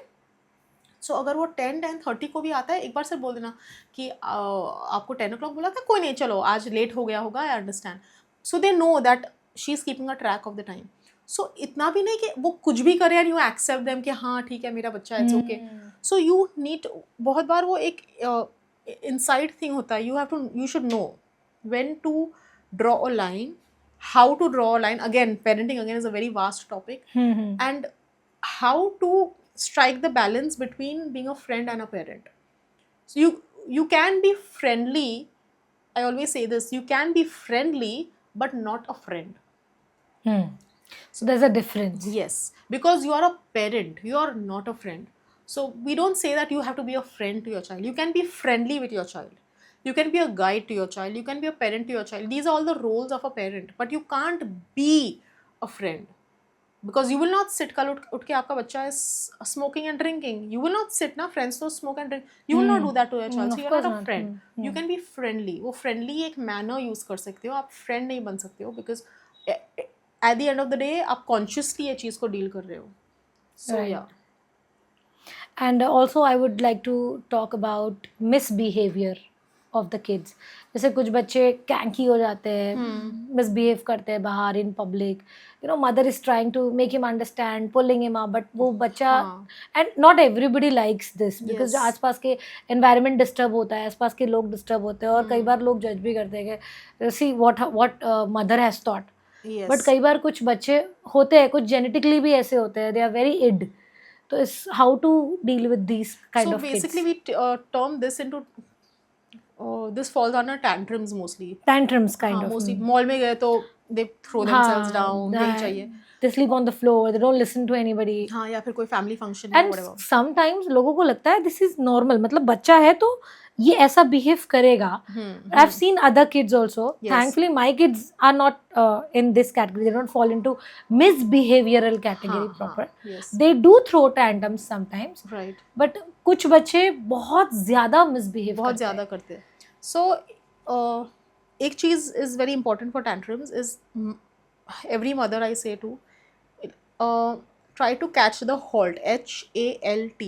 so अगर वो 10-10:30 को भी आता है, एक बार से बोल देना कि आपको 10 o'clock बोला था, कोई नहीं, चलो आज लेट हो गया होगा, I understand. So they know that she is keeping a track of the time. So इतना भी नहीं कि वो कुछ भी करे एंड यू एक्सेप्ट देम कि हाँ ठीक है मेरा बच्चा, it's okay. So you need, बहुत बार वो एक इनसाइड थिंग होता है. You should know when to draw a line, how to draw a line. Again, parenting again is a very vast topic, and how to strike the balance between being a friend and a parent. So you can be friendly. I always say this, you can be friendly but not a friend. So there's a difference. Yes, because you are a parent, you are not a friend. So we don't say that you have to be a friend to your child. You can be friendly with your child, you can be a guide to your child, you can be a parent to your child. These are all the roles of a parent, but you can't be a friend. Because you will not sit, कल उठ के आपका बच्चा is smoking and drinking, you will not sit ना, friends तो smoke and drink, you will not do that to your child. So of you're course not a not. friend. You can be friendly. वो friendly एक manner use कर सकते हो, आप friend नहीं बन सकते हो, because at the end of the day आप consciously ये चीज़ को deal कर रहे हो. So Right. yeah. And also I would like to talk about misbehavior of the kids. जैसे कुछ बच्चे कैंकी हो जाते हैं, मिसबिहेव करते हैं बाहर in public, you know, mother is trying to make him understand, pulling him up, but वो बच्चा, and not everybody likes this, because आसपास के एनवायरनमेंट डिस्टर्ब होता है, आसपास के लोग डिस्टर्ब होते हैं, और कई बार लोग जज भी करते हैं कि see what mother has thought. Yes. But कई बार कुछ बच्चे होते हैं, कुछ जेनेटिकली भी ऐसे होते हैं, दे आर वेरी इड. तो इस how to deal with these kind So of kids. basically we term this into this falls under tantrums mostly. Tantrums kind हाँ, of. mostly mall में गए तो they throw themselves down, नहीं चाहिए. They sleep on the floor, they don't listen to anybody. हाँ, या फिर कोई family function है, And whatever. sometimes लोगों को लगता है this is normal, मतलब बच्चा है तो ये ऐसा behave करेगा. I've seen other kids also. Yes. Thankfully my kids are not in this category. They don't fall into misbehavioral category proper. Yes. They do throw tantrums sometimes. Right. But कुछ बच्चे बहुत ज़्यादा misbehave बहुत करते हैं. ज़्यादा करते हैं. So एक चीज़ is very important for tantrums is every mother I say to try to catch the halt, HALT.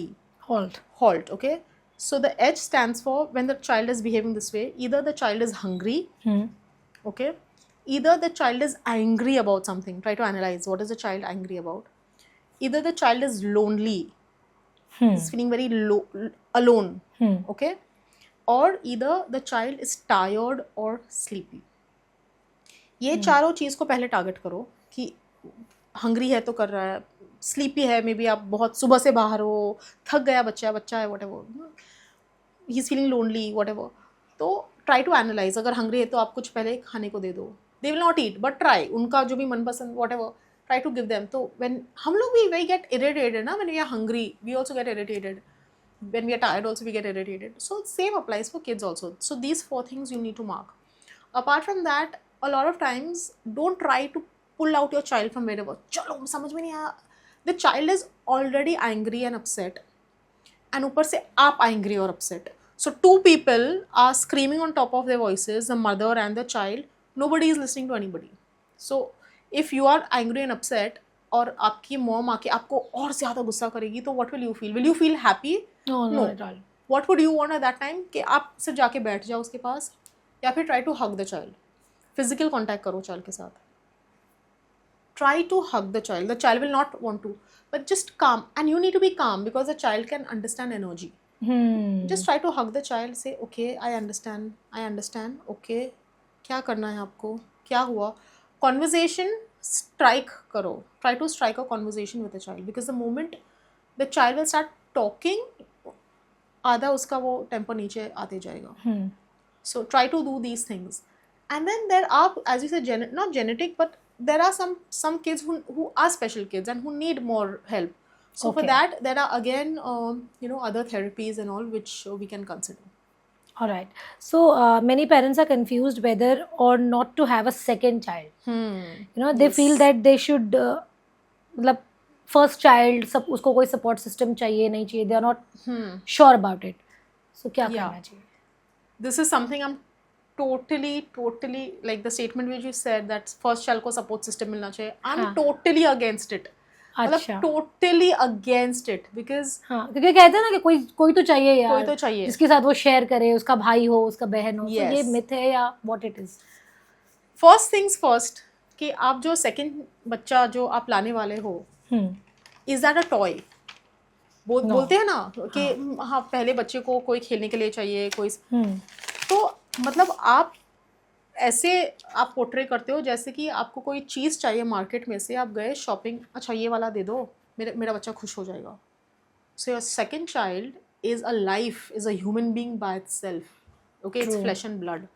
Halt, okay? So the H stands for when the child is behaving this way, either the child is hungry, okay? Either the child is angry about something. Try to analyze what is the child angry about. Either the child is lonely, is feeling very alone, okay? Or either the child is tired or sleepy. ये चारों चीज़ को पहले टारगेट करो कि हंग्री है तो कर रहा है, स्लीपी है, मे बी आप बहुत सुबह से बाहर हो, थक गया बच्चा है, whatever, he is feeling lonely, whatever. तो ट्राई टू एनालाइज. अगर हंग्री है तो आप कुछ पहले खाने को दे दो. They will not eat but try, उनका जो भी मनपसंद whatever, try to give them. तो व्हेन हम लोग भी वी गेट इरिटेटेड ना, when we are hungry we also get irritated, when we are tired also we get irritated. So same applies for kids also. So these 4 things you need to mark. Apart from that, a lot of times don't try to pull out your child from wherever. चलो समझ में नहीं आया. The child is already angry and upset, and ऊपर से आप angry or upset. So 2 people are screaming on top of their voices, the mother and the child. Nobody is listening to anybody. So if you are angry and upset, और आपकी मॉम आके आपको और ज़्यादा गुस्सा करेगी, तो what will you feel happy? No, No. not at all. What would you want at that time? कि आप सिर्फ जाके बैठ जाओ उसके पास, या फिर try to hug the child. Physical contact करो child के साथ. Try to hug the child. The child will not want to, but just calm. And you need to be calm because the child can understand energy. Just try to hug the child. Say, okay, I understand. Okay, क्या करना है आपको? क्या हुआ? Conversation strike करो. Try to strike a conversation with the child, because the moment the child will start talking, आधा उसका वो टेम्पर नीचे आते जाएगा. So try to do these things. And then there are, as you said, not genetic, but there are some kids who are special kids and who need more help. So for Okay. that, there are again, other therapies and all which we can consider. All right. So many parents are confused whether or not to have a second child. They feel that they should, मतलब first child सब उसको कोई support system चाहिए नहीं चाहिए. They are not sure about it. So क्या करना चाहिए? This is something I'm totally like the statement which you said that first child को support system मिलना चाहिए. I'm totally against it. अच्छा. Totally against it, because हाँ, क्योंकि कहते हैं ना कि कोई तो चाहिए यार, कोई तो चाहिए जिसके साथ वो शेयर करे, उसका भाई हो, उसका बहन हो. Yes. तो ये मिथ है या what it is? First things first, कि आप जो second बच्चा जो आप लाने वाले हो, is that a toy? बोलते हैं ना कि हाँ पहले बच्चे को कोई खेलने के लिए चाहिए, कोई तो मतलब आप ऐसे आप पोर्ट्रे करते हो जैसे कि आपको कोई चीज़ चाहिए मार्केट में से, आप गए शॉपिंग, अच्छा ये वाला दे दो, मेरा बच्चा खुश हो जाएगा. So your second child is a life, is a human being by itself. Okay, it's flash and blood.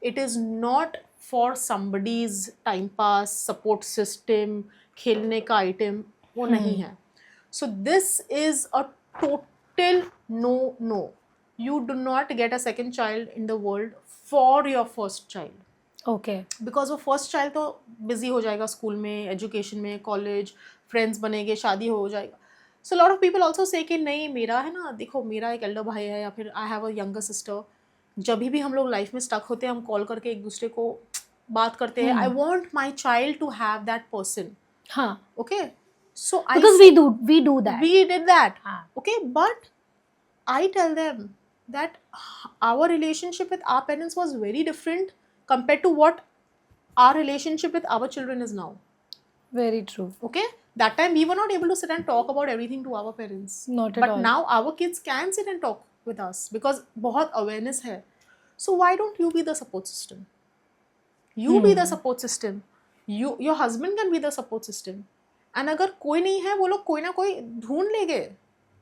It is not for somebody's time pass, support system, खेलने का आइटम, वो नहीं है. So this is a total no. You do not get a second child in the world for your first child. Okay. Because वो first child तो busy हो जाएगा स्कूल में, एजुकेशन में, कॉलेज, फ्रेंड्स बनेंगे, शादी हो जाएगा. So a lot of people also say कि नहीं मेरा है ना, देखो मेरा एक एल्डर भाई है या फिर I have a younger sister. जब भी हम लोग लाइफ में स्टक होते हैं हम कॉल करके एक दूसरे को बात करते हैं. I want my child to have that person. हाँ. Okay. So because we do that. We did that. हाँ. Okay, but I tell them that our relationship with our parents was very different compared to what our relationship with our children is now. Very true. Okay, that time we were not able to sit and talk about everything to our parents. Not at all. But now our kids can sit and talk with us because बहुत awareness है. So why don't you be the support system? You be the support system. Your husband can be the support system. And अगर कोई नहीं है वो लोग कोई ना कोई ढूंढ लेंगे.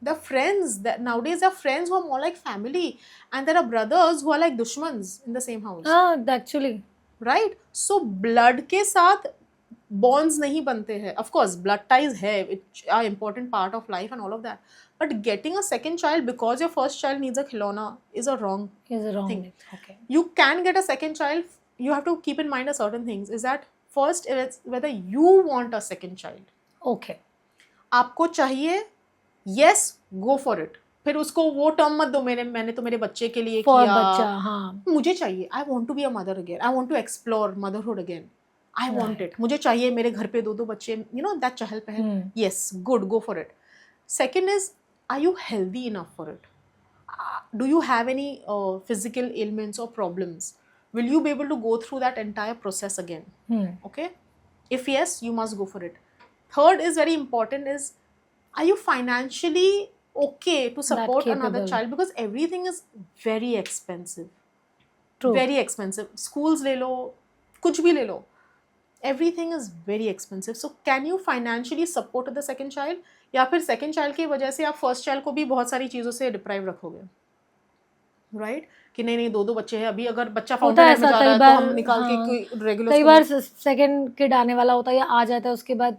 The friends that nowadays are friends who are more like family, and there are brothers who are like dushmans in the same house. Actually. Right? So blood के साथ bonds नहीं बनते हैं. Of course, blood ties है, which are important part of life and all of that. But getting a second child because your first child needs a khilona is a wrong thing. Okay. You can get a second child. You have to keep in mind a certain things. Is that first, it's whether you want a second child. Okay. आपको चाहिए, yes, go for it. फिर उसको वो टर्म मत दो मैंने तो मेरे बच्चे के लिए For किया. बच्चा, हाँ. मुझे चाहिए. I want to be a mother again. I want to explore motherhood again. I want it. मुझे चाहिए मेरे घर पे 2 बच्चे. That चहल पहल. Yes, good, go for it. Second is, are you healthy enough for it? Do you have any physical ailments or problems? Will you be able to go through that entire process again? Okay? If yes, you must go for it. Third is very important is, are you financially okay to support another child? Because everything is very expensive. True. Very expensive. Schools ले लो, कुछ भी ले लो. Everything is very expensive. So can you financially support the second child? या फिर second child की वजह से आप first child को भी बहुत सारी चीज़ों से deprive रखोगे. Right? कि नहीं 2 बच्चे हैं, अभी अगर बच्चा फाउंडेन में जा रहा है तो हम निकाल के कोई रेगुलर. कई बार सेकंड किड आने वाला होता है या आ जाता है, उसके बाद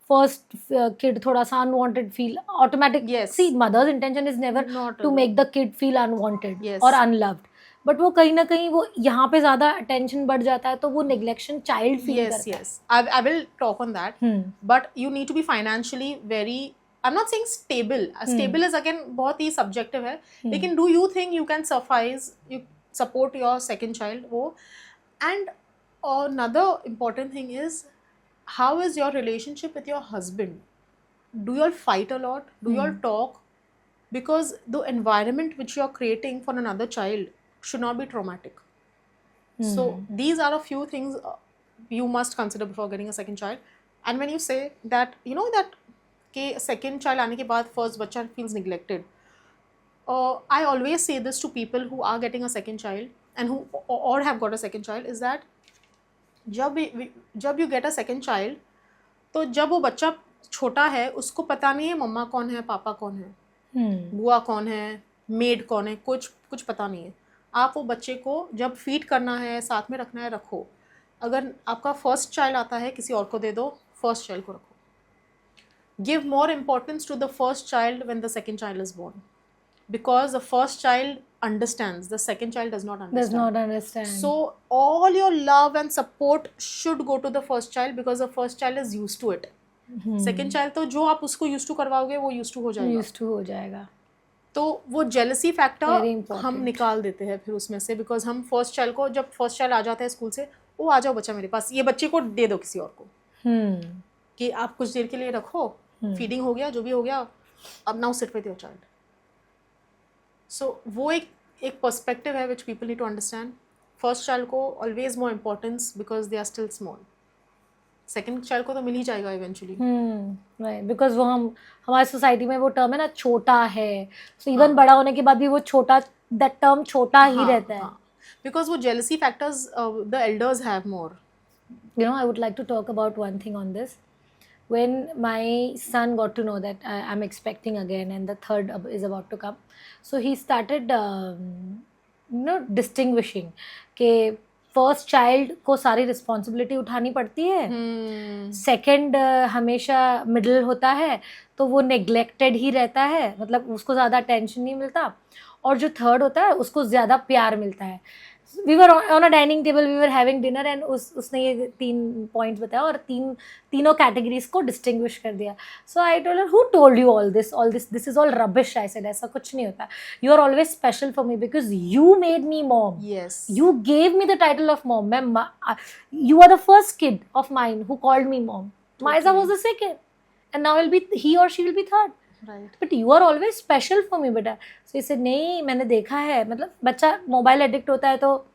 फर्स्ट किड थोड़ा सा unwanted feel automatic. See mother's intention is never to make the kid feel unwanted और अनलव्ड, बट वो कहीं ना कहीं वो यहाँ पे ज्यादा अटेंशन बढ़ जाता है तो वो नेग्लेक्शन चाइल्ड फील करता है. Yes. I will talk on that. But you need to be financially very, I'm not saying stable. Stable is again बहुत ही subjective है. लेकिन do you think you can suffice, you support your second child? वो. And another important thing is, how is your relationship with your husband? Do you all fight a lot? Do you all talk? Because the environment which you are creating for another child should not be traumatic. So these are a few things you must consider before getting a second child. And when you say that, you know that कि second child आने के बाद first बच्चा feels neglected. I always say this to people who are getting a second child and who or have got a second child is that जब you get a second child, तो जब वो बच्चा छोटा है उसको पता नहीं है मम्मा कौन है, पापा कौन है, बुआ कौन है, मेड कौन है, कुछ पता नहीं है. आप वो बच्चे को जब फीड करना है, साथ में रखना है, रखो. अगर आपका फर्स्ट चाइल्ड आता है किसी और को दे दो, फर्स्ट चाइल्ड को रखो. Give more importance to the first child when the second child is born, because the first child understands, the second child does not understand. Does not understand. So all your love and support should go to the first child because the first child is used to it. Second child तो जो आप उसको used to करवाओगे वो used to हो जाएगा. Used to हो जाएगा. तो वो jealousy factor Very important. हम निकाल देते हैं फिर उसमें से, because हम first child को, जब first child आ जाता है स्कूल से, वो आ जाओ बच्चा मेरे पास, ये बच्चे को दे दो किसी और को, कि आप कुछ देर के लिए रखो, फीडिंग हो गया, जो भी हो गया, अब now sit with your child. So वो एक पर्सपेक्टिव है which people need to understand. First child को always more importance because they are still small. Second child को तो मिल ही जाएगा इवेंचुअली. राइट, बिकॉज वो हमारी सोसाइटी में वो टर्म है ना, छोटा है, सो इवन बड़ा होने के बाद भी वो छोटा, दैट टर्म छोटा ही रहता है. बिकॉज वो jealousy factors the elders have more. You know, I would like to talk about one thing on this. When my son got to know that I'm expecting again and the third is about to come, so he started distinguishing कि first child को सारी responsibility उठानी पड़ती है, second हमेशा middle होता है तो वो neglected ही रहता है, मतलब उसको ज़्यादा attention नहीं मिलता, और जो third होता है उसको ज़्यादा प्यार मिलता है. We were on a dining table, we were having dinner and उसने ये 3 points बताया और तीनों categories को distinguish कर दिया. So I told her, who told you all this? This is all rubbish. I said, ऐसा कुछ नहीं होता. You are always special for me because you made me mom. Yes. You gave me the title of mom. You are the first kid of mine who called me mom. Totally. Maiza was the second, and now he or she will be third. Right. But you are always special for me बेटा. So इसे नहीं, मैंने देखा है, मतलब बच्चा मोबाइल एडिक्ट होता है तो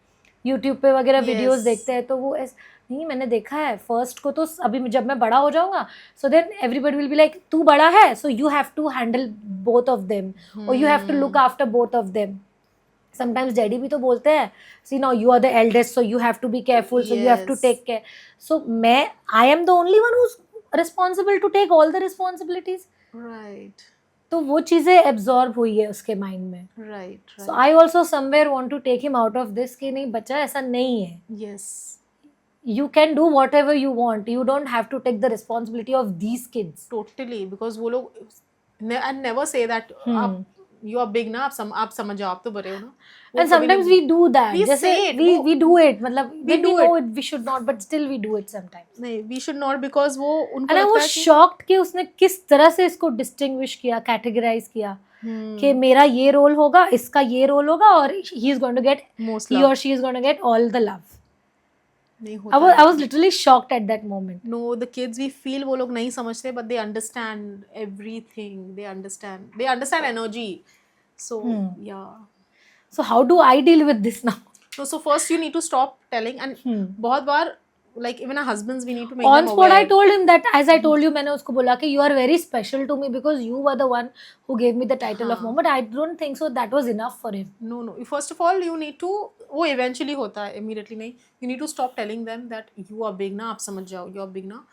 यूट्यूब पे वगैरह वीडियोस देखते हैं तो वो नहीं, मैंने देखा है फर्स्ट को तो अभी जब मैं बड़ा हो जाऊंगा, so then everybody will be like तू बड़ा है so you have to handle both of them और you have to look after both of them. Sometimes daddy भी तो बोलते हैं, see no you are the eldest so you have to be careful, so you have to take care. So I am the only one who is responsible to take all the responsibilities. Right. तो वो चीजें एब्जॉर्ब हुई है उसके माइंड में. Right. So I also somewhere want to take him out of this कि नहीं बच्चा ऐसा नहीं है. Yes. You can do whatever you want. You don't have to take the responsibility of these kids. Totally, because वो लोग and never say that आप you are big ना, आप समझ जाओ, आप तो बड़े हो ना. And sometimes we do that. We जैसे say it. we do it. मतलब We we do know it. We should not, but still we do it sometimes. नहीं, we should not, because वो उनको And I लगता was है कि shocked कि उसने किस तरह से इसको distinguish किया, categorize किया कि मेरा ये रोल होगा, इसका ये रोल होगा और he is going to get, most he love. or she is going to get all the love. नहीं होता. I was literally shocked at that moment. No, the kids we feel वो लोग नहीं समझते, but they understand everything. They understand energy. So yeah. So how do I deal with this now? So first you need to stop telling, and बहुत बार like even our husbands we need to make On them spot aware. I told him that, as I told you, मैंने उसको बोला कि you are very special to me because you were the one who gave me the title of mom, but I don't think so that was enough for him. No. First of all you need to, वो eventually होता है, immediately नहीं. You need to stop telling them that you are big ना, आप समझ जाओ, you are big ना.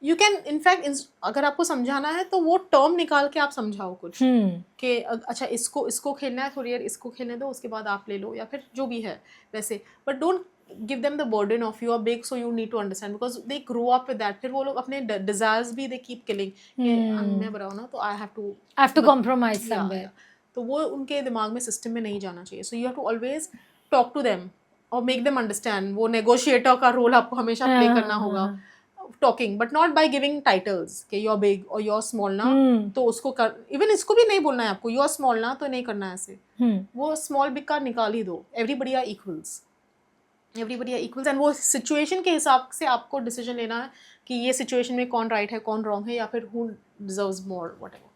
You can in fact अगर आपको समझाना है तो वो टर्म निकाल के आप समझाओ कुछ कि अच्छा इसको खेलना है, थोड़ी देर इसको खेलने दो, उसके बाद आप ले लो, या फिर जो भी है वैसे. But don't give them the burden of you are big so you need to understand, because they grow up with that. फिर वो लोग अपने desires भी they keep killing कि मैं बड़ा हूँ ना तो I have to compromise somewhere. तो वो उनके दिमाग में सिस्टम में नहीं जाना चाहिए. So you have to always talk to them or make them understand. वो negotiator का रोल आपको हमेशा प्ले करना होगा, talking, but not by giving titles कि you're big or you're small ना तो उसको कर, even इसको भी नहीं बोलना है आपको you're small ना तो नहीं करना है ऐसे. वो small big का निकाल ही दो. Everybody are equals. Everybody are equals and वो सिचुएशन के हिसाब से आपको डिसीजन लेना है कि ये सिचुएशन में कौन राइट है कौन रॉन्ग है या फिर हु डिजर्व्स मोर व्हाटएवर.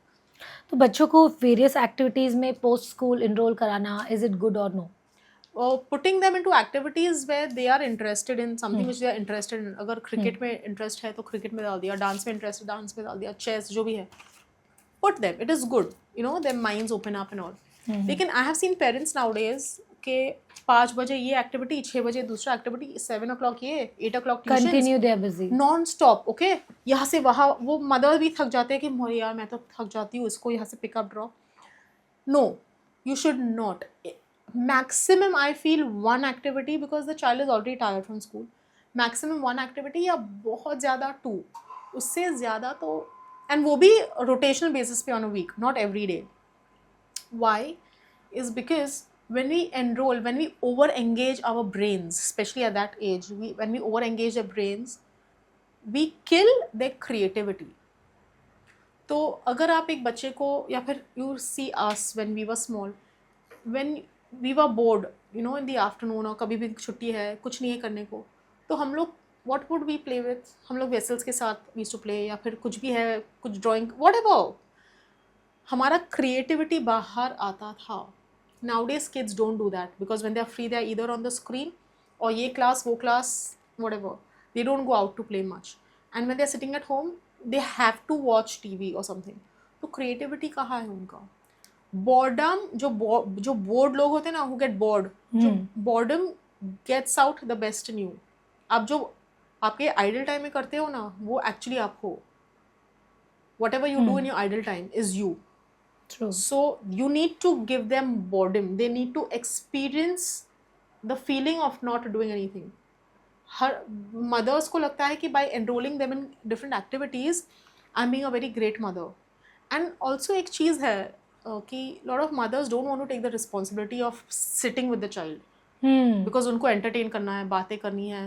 तो बच्चों को वेरियस एक्टिविटीज में पोस्ट स्कूल इनरोल कराना, इज इट गुड और no? Putting them into activities where they are interested in something which they are interested in. अगर क्रिकेट में इंटरेस्ट है तो क्रिकेट में डाल दिया, डांस में इंटरेस्ट है डांस में डाल दिया, चेस जो भी है, put them. It is good, their minds open up and all. लेकिन I have seen parents nowadays के 5 बजे ये एक्टिविटी, 6 बजे दूसरा एक्टिविटी, 7 o'clock ये, 8 o'clock tuition, continue, they are busy non stop. Okay, यहाँ से वहाँ वो मदर भी थक जाते हैं कि मोरे यार मैं तो थक जाती हूँ, इसको यहाँ से pick up drop. No, you should not. Maximum I feel one activity because the child is already tired from school. Maximum one activity या बहुत ज़्यादा 2. उससे ज़्यादा तो, and वो भी rotational basis पे on a week, not every day. Why? Is because when we enroll, when we over engage our brains, especially at that age, when we over engage their brains, we kill their creativity. तो अगर आप एक बच्चे को या फिर you see us when we were small, when we were bored, in the afternoon और कभी भी छुट्टी है, कुछ नहीं है करने को, तो हम लोग what would we play with? हम लोग वेसल्स के साथ we used to play या फिर कुछ भी है, कुछ ड्राइंग whatever. हमारा क्रिएटिविटी बाहर आता था. Nowadays kids don't do that because when they are free they are either on the screen or ये क्लास वो class whatever. They don't go out to play much. And when they are sitting at home they have to watch TV or something. तो क्रिएटिविटी कहाँ है उनका? बॉर्डम, जो बोर्ड लोग होते हैं ना, हु गेट बोर्ड, जो boredom gets out the best in you. आप जो आपके आइडल टाइम में करते हो ना, वो एक्चुअली आप हो. Whatever you do in your idle time is you. So you need to give them boredom. They need to experience the feeling of not doing anything. हर मदर्स को लगता है कि by enrolling them in different activities I am being a very great mother. And also एक चीज़ है कि lot of mothers don't want to take the responsibility of sitting with the child because उनको entertain करना है, बातें करनी है,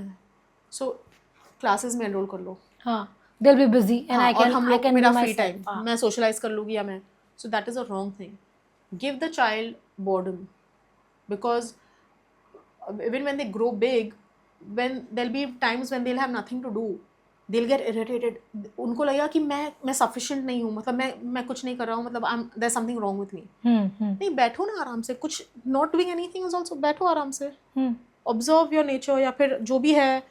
so classes में enroll कर लो. हाँ, they'll be busy and I can मेरा do free myself. time, मैं socialize कर लूँगी या मैं, so that is a wrong thing. Give the child boredom because even when they grow big, when there'll be times when they'll have nothing to do, they'll get irritated. उनको लगेगा कि मैं sufficient नहीं हूँ, मतलब मैं कुछ नहीं कर रहा हूँ, मतलब there's something wrong with me. नहीं, बैठो ना आराम से, कुछ not doing anything is also, बैठो आराम से, observe your nature या फिर जो भी है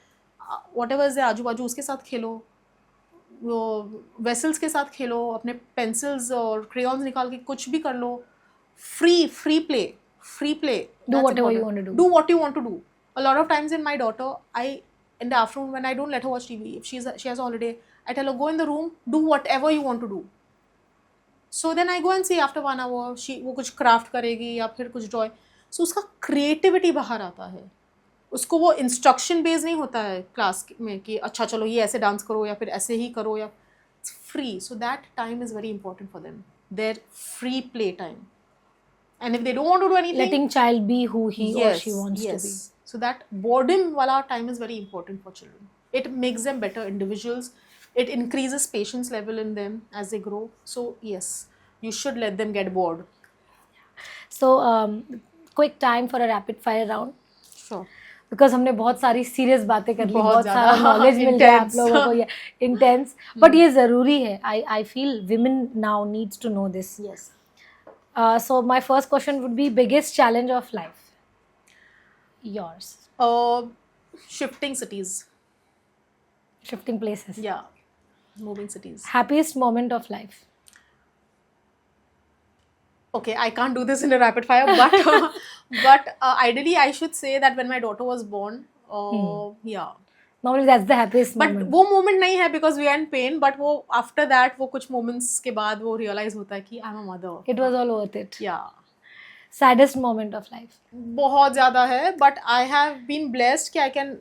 whatever is आजू बाजू उसके साथ खेलो, वो वेसल्स के साथ खेलो, अपने पेंसिल्स और क्रेयॉन्स निकाल के कुछ भी कर लो. free play. Do whatever you want to do. Do what you want to do. A lot of times in my daughter, in the afternoon when I don't let her watch TV, if she has a holiday, I tell her, go in the room, do whatever you want to do. So then I go and see after 1 hour, वो कुछ craft करेगी या फिर कुछ draw. So उसका creativity बाहर आता है. उसको वो instruction based नहीं होता है क्लास में कि अच्छा चलो ये ऐसे डांस करो या फिर ऐसे ही करो या. It's free. So that time is very important for them. Their free play time. And if they don't want to do anything, letting child be who he or she wants to be. So that boredom wala time is very important for children. It makes them better individuals. It increases patience level in them as they grow. So yes, you should let them get bored. So quick time for a rapid fire round. Sure. Because हमने बहुत सारी सीरियस बातें कर ली, बहुत सारा नॉलेज मिल गया आप लोगों को, ये इंटेंस, बट ये ज़रूरी है. I feel women now needs to know this. Yes. So my first question would be biggest challenge of life. Yours. Shifting cities. Shifting places. Yeah, moving cities. Happiest moment of life. Okay, I can't do this in a rapid fire, but ideally I should say that when my daughter was born, yeah. Normally that's the happiest moment. But वो moment नहीं है because we are in pain, but वो after that वो कुछ moments के बाद वो realize होता है कि I'm a mother. It was all worth it. Yeah. Saddest moment of life. बहुत ज़्यादा है, but I have been blessed कि I can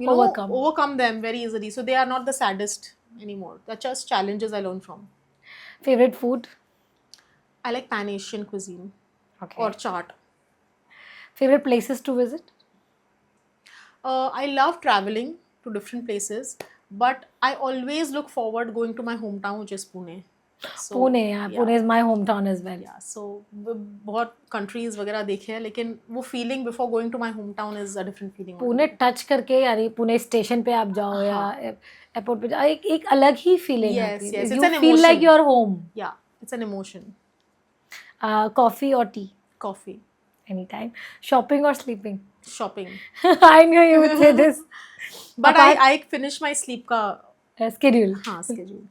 overcome them very easily. So they are not the saddest anymore. They're just challenges I learned from. Favorite food? I like Pan Asian cuisine. Okay. Or chaat. Favorite places to visit? I love traveling to different places, but I always look forward going to my hometown, which is Pune. So, Pune, yeah, yeah. Pune is my hometown as well. Yeah, so बहुत countries वगैरह देखे हैं, लेकिन वो feeling before going to my hometown is a different feeling. Pune touch करके, यानी पुणे स्टेशन पे आप जाओ या हाँ. एयरपोर्ट पे जाओ, एक अलग ही फीलिंग Yes, आती yes, है. it's you an feel like emotion. Your home. Yeah, it's an emotion. Coffee और tea, Coffee, any time. Shopping और sleeping. shopping. I knew you would say this. But Apart- I finish my sleep का schedule. हाँ schedule.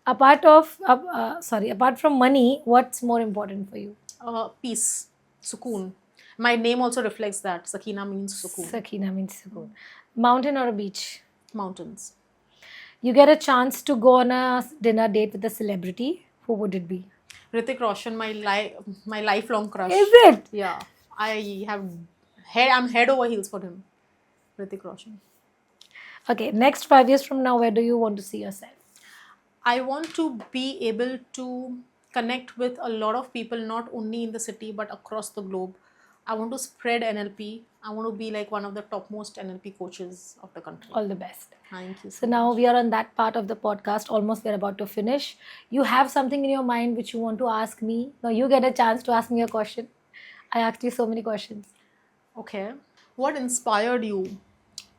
Apart from money, what's more important for you? Peace, sukoon. My name also reflects that. Sakina means sukoon. Sakina means sukoon. Mountain or a beach? Mountains. You get a chance to go on a dinner date with a celebrity. Who would it be? Hrithik Roshan, my lifelong crush. Is it? Yeah, I'm head over heels for him. Hrithik Roshan. Okay, next 5 years from now, where do you want to see yourself? I want to be able to connect with a lot of people, not only in the city but across the globe. I want to spread NLP. I want to be like one of the topmost NLP coaches of the country. All the best. Thank you. So now we are on that part of the podcast. Almost we're about to finish. You have something in your mind which you want to ask me. Now you get a chance to ask me a question. I asked you so many questions. Okay. What inspired you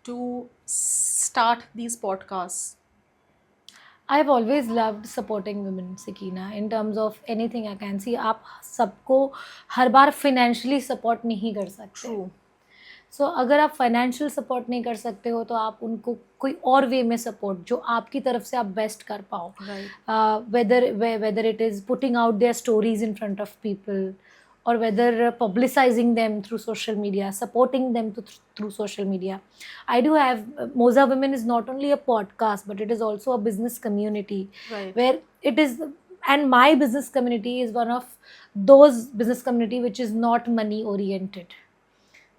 to start these podcasts? I've always loved supporting women, Sakina, in terms of anything I can see. आप सबको हर बार financially support नहीं कर सकते. True. सो अगर आप फाइनेंशियल सपोर्ट नहीं कर सकते हो तो आप उनको कोई और वे में सपोर्ट जो आपकी तरफ से आप बेस्ट कर पाओ. Whether it is putting out their stories in front of people, or whether publicizing them through social media, supporting them through social media. I do have Moza Women is not only a podcast, but it is also a business community. Right. Where it is, and my business community is one of those business community which is not money oriented.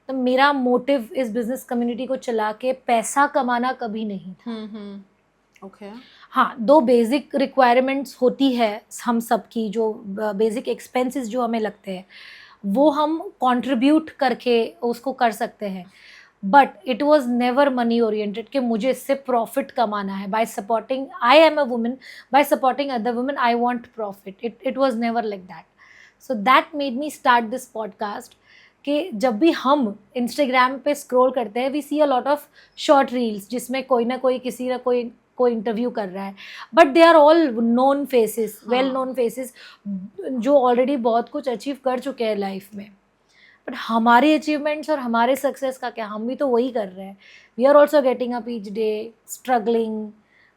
तो मेरा मोटिव इस बिजनेस कम्युनिटी को चला के पैसा कमाना कभी नहीं था. Okay. हाँ, दो बेसिक रिक्वायरमेंट्स होती है हम सब की, जो बेसिक एक्सपेंसेस जो हमें लगते हैं वो हम कंट्रीब्यूट करके उसको कर सकते हैं, but it was never money oriented कि मुझे इससे प्रॉफिट कमाना है. By supporting, I am a woman, by supporting other women I want profit. It was never like that. So that made me start this podcast कि जब भी हम इंस्टाग्राम पे स्क्रॉल करते हैं, we see a lot of short reels जिसमें कोई ना कोई किसी ना कोई इंटरव्यू कर रहा है, but they are all known faces, well known faces जो ऑलरेडी बहुत कुछ अचीव कर चुके हैं लाइफ में. बट हमारे अचीवमेंट्स और हमारे सक्सेस का क्या, हम भी तो वही कर रहे हैं. We are also getting up each day, struggling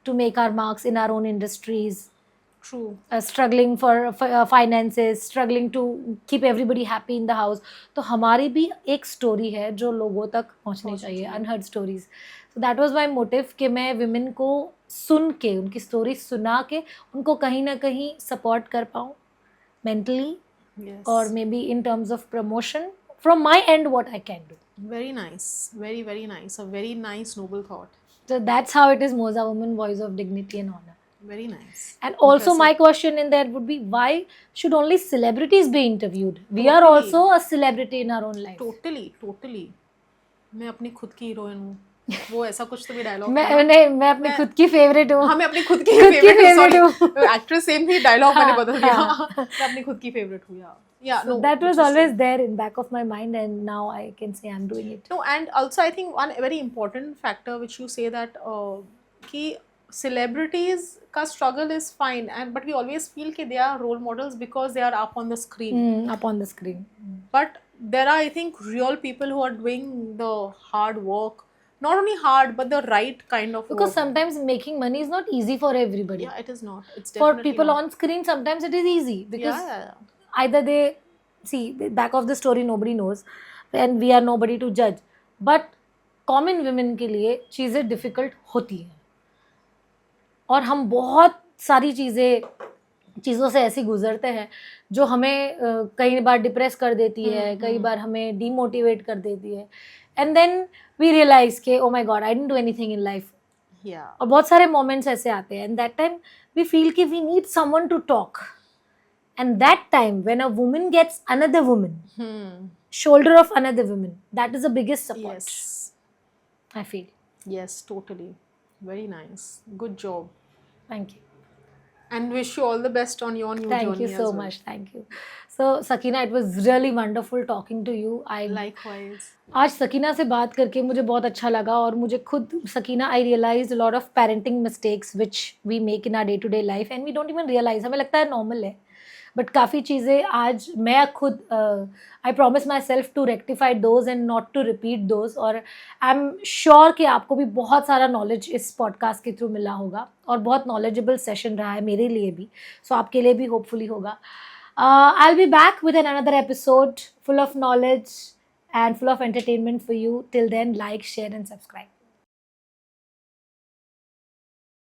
to make our marks in our own industries. True. Struggling for finances, struggling to keep everybody happy in the house. तो हमारी भी एक स्टोरी है जो लोगों तक पहुंचनी चाहिए, unheard stories. So that was my motive कि मैं विमेन को सुन के, उनकी स्टोरी सुना के उनको कहीं ना कहीं सपोर्ट कर पाऊँ मेंटली, और may be in terms of promotion from my and what I can do. Very nice. Very, very nice. A very nice, noble thought. So that's how it is Moza Women, voice of dignity and honor. Very nice. And also my question in there would be, why should only celebrities be interviewed? We are Totally. also a celebrity in our own life. Totally. मैं अपनी खुद की हीरोइन हूँ. वो ऐसा कुछ तो भी डायलॉग. मैं अपनी खुद की फेवरेट हूँ. हाँ, मैं अपनी खुद की फेवरेट हूँ. एक्ट्रेस सेम ही डायलॉग मैंने बदल दिया. मैं अपनी खुद की फेवरेट हूँ. Yeah. So no, that was always there in back of my mind, and now I can say I'm doing it. No, and also I think one very important factor which you say that कि celebrities का struggle is fine, but we always feel कि they are role models because they are up on the screen. Up on the screen. But there are, I think, real people who are doing the hard work. Not only hard, but the right kind of Because work. sometimes making money is not easy for everybody. Yeah, it is not. It's For definitely people not. on screen, sometimes it is easy because Yeah. either they see the back of the story nobody knows, and we are nobody to judge. But common women के लिए चीज़ें difficult होती हैं, और हम बहुत सारी चीज़ों से ऐसी गुजरते हैं जो हमें कई बार डिप्रेस कर देती है, कई बार हमें डीमोटिवेट कर देती है, एंड देन वी रियलाइज के oh my god I didn't do anything in life. Yeah. और बहुत सारे मोमेंट्स ऐसे आते हैं, and that time we feel कि we need someone to talk, and that time when a woman gets another woman, shoulder of another woman, that is the biggest support. Yes. I feel. Yes, totally. Very nice. Good job. Thank you. And wish you all the best on your new Thank journey you as so well. much. Thank you. So, Sakina, it was really wonderful talking to you. Likewise. आज सकीना से बात करके मुझे बहुत अच्छा लगा और मुझे खुद Sakina I realise lot of parenting mistakes which we make in our day to day life and we don't even realise, हमें लगता है नॉर्मल है, बट काफ़ी चीज़ें आज मैं खुद I promise myself to rectify those and not to repeat those, और आई एम श्योर कि आपको भी बहुत सारा नॉलेज इस पॉडकास्ट के थ्रू मिला होगा और बहुत नॉलेजेबल सेशन रहा है मेरे लिए भी, सो आपके लिए भी होपफुली होगा. I will be back with an another episode full of knowledge and full of entertainment for you. Till then, like, share and subscribe.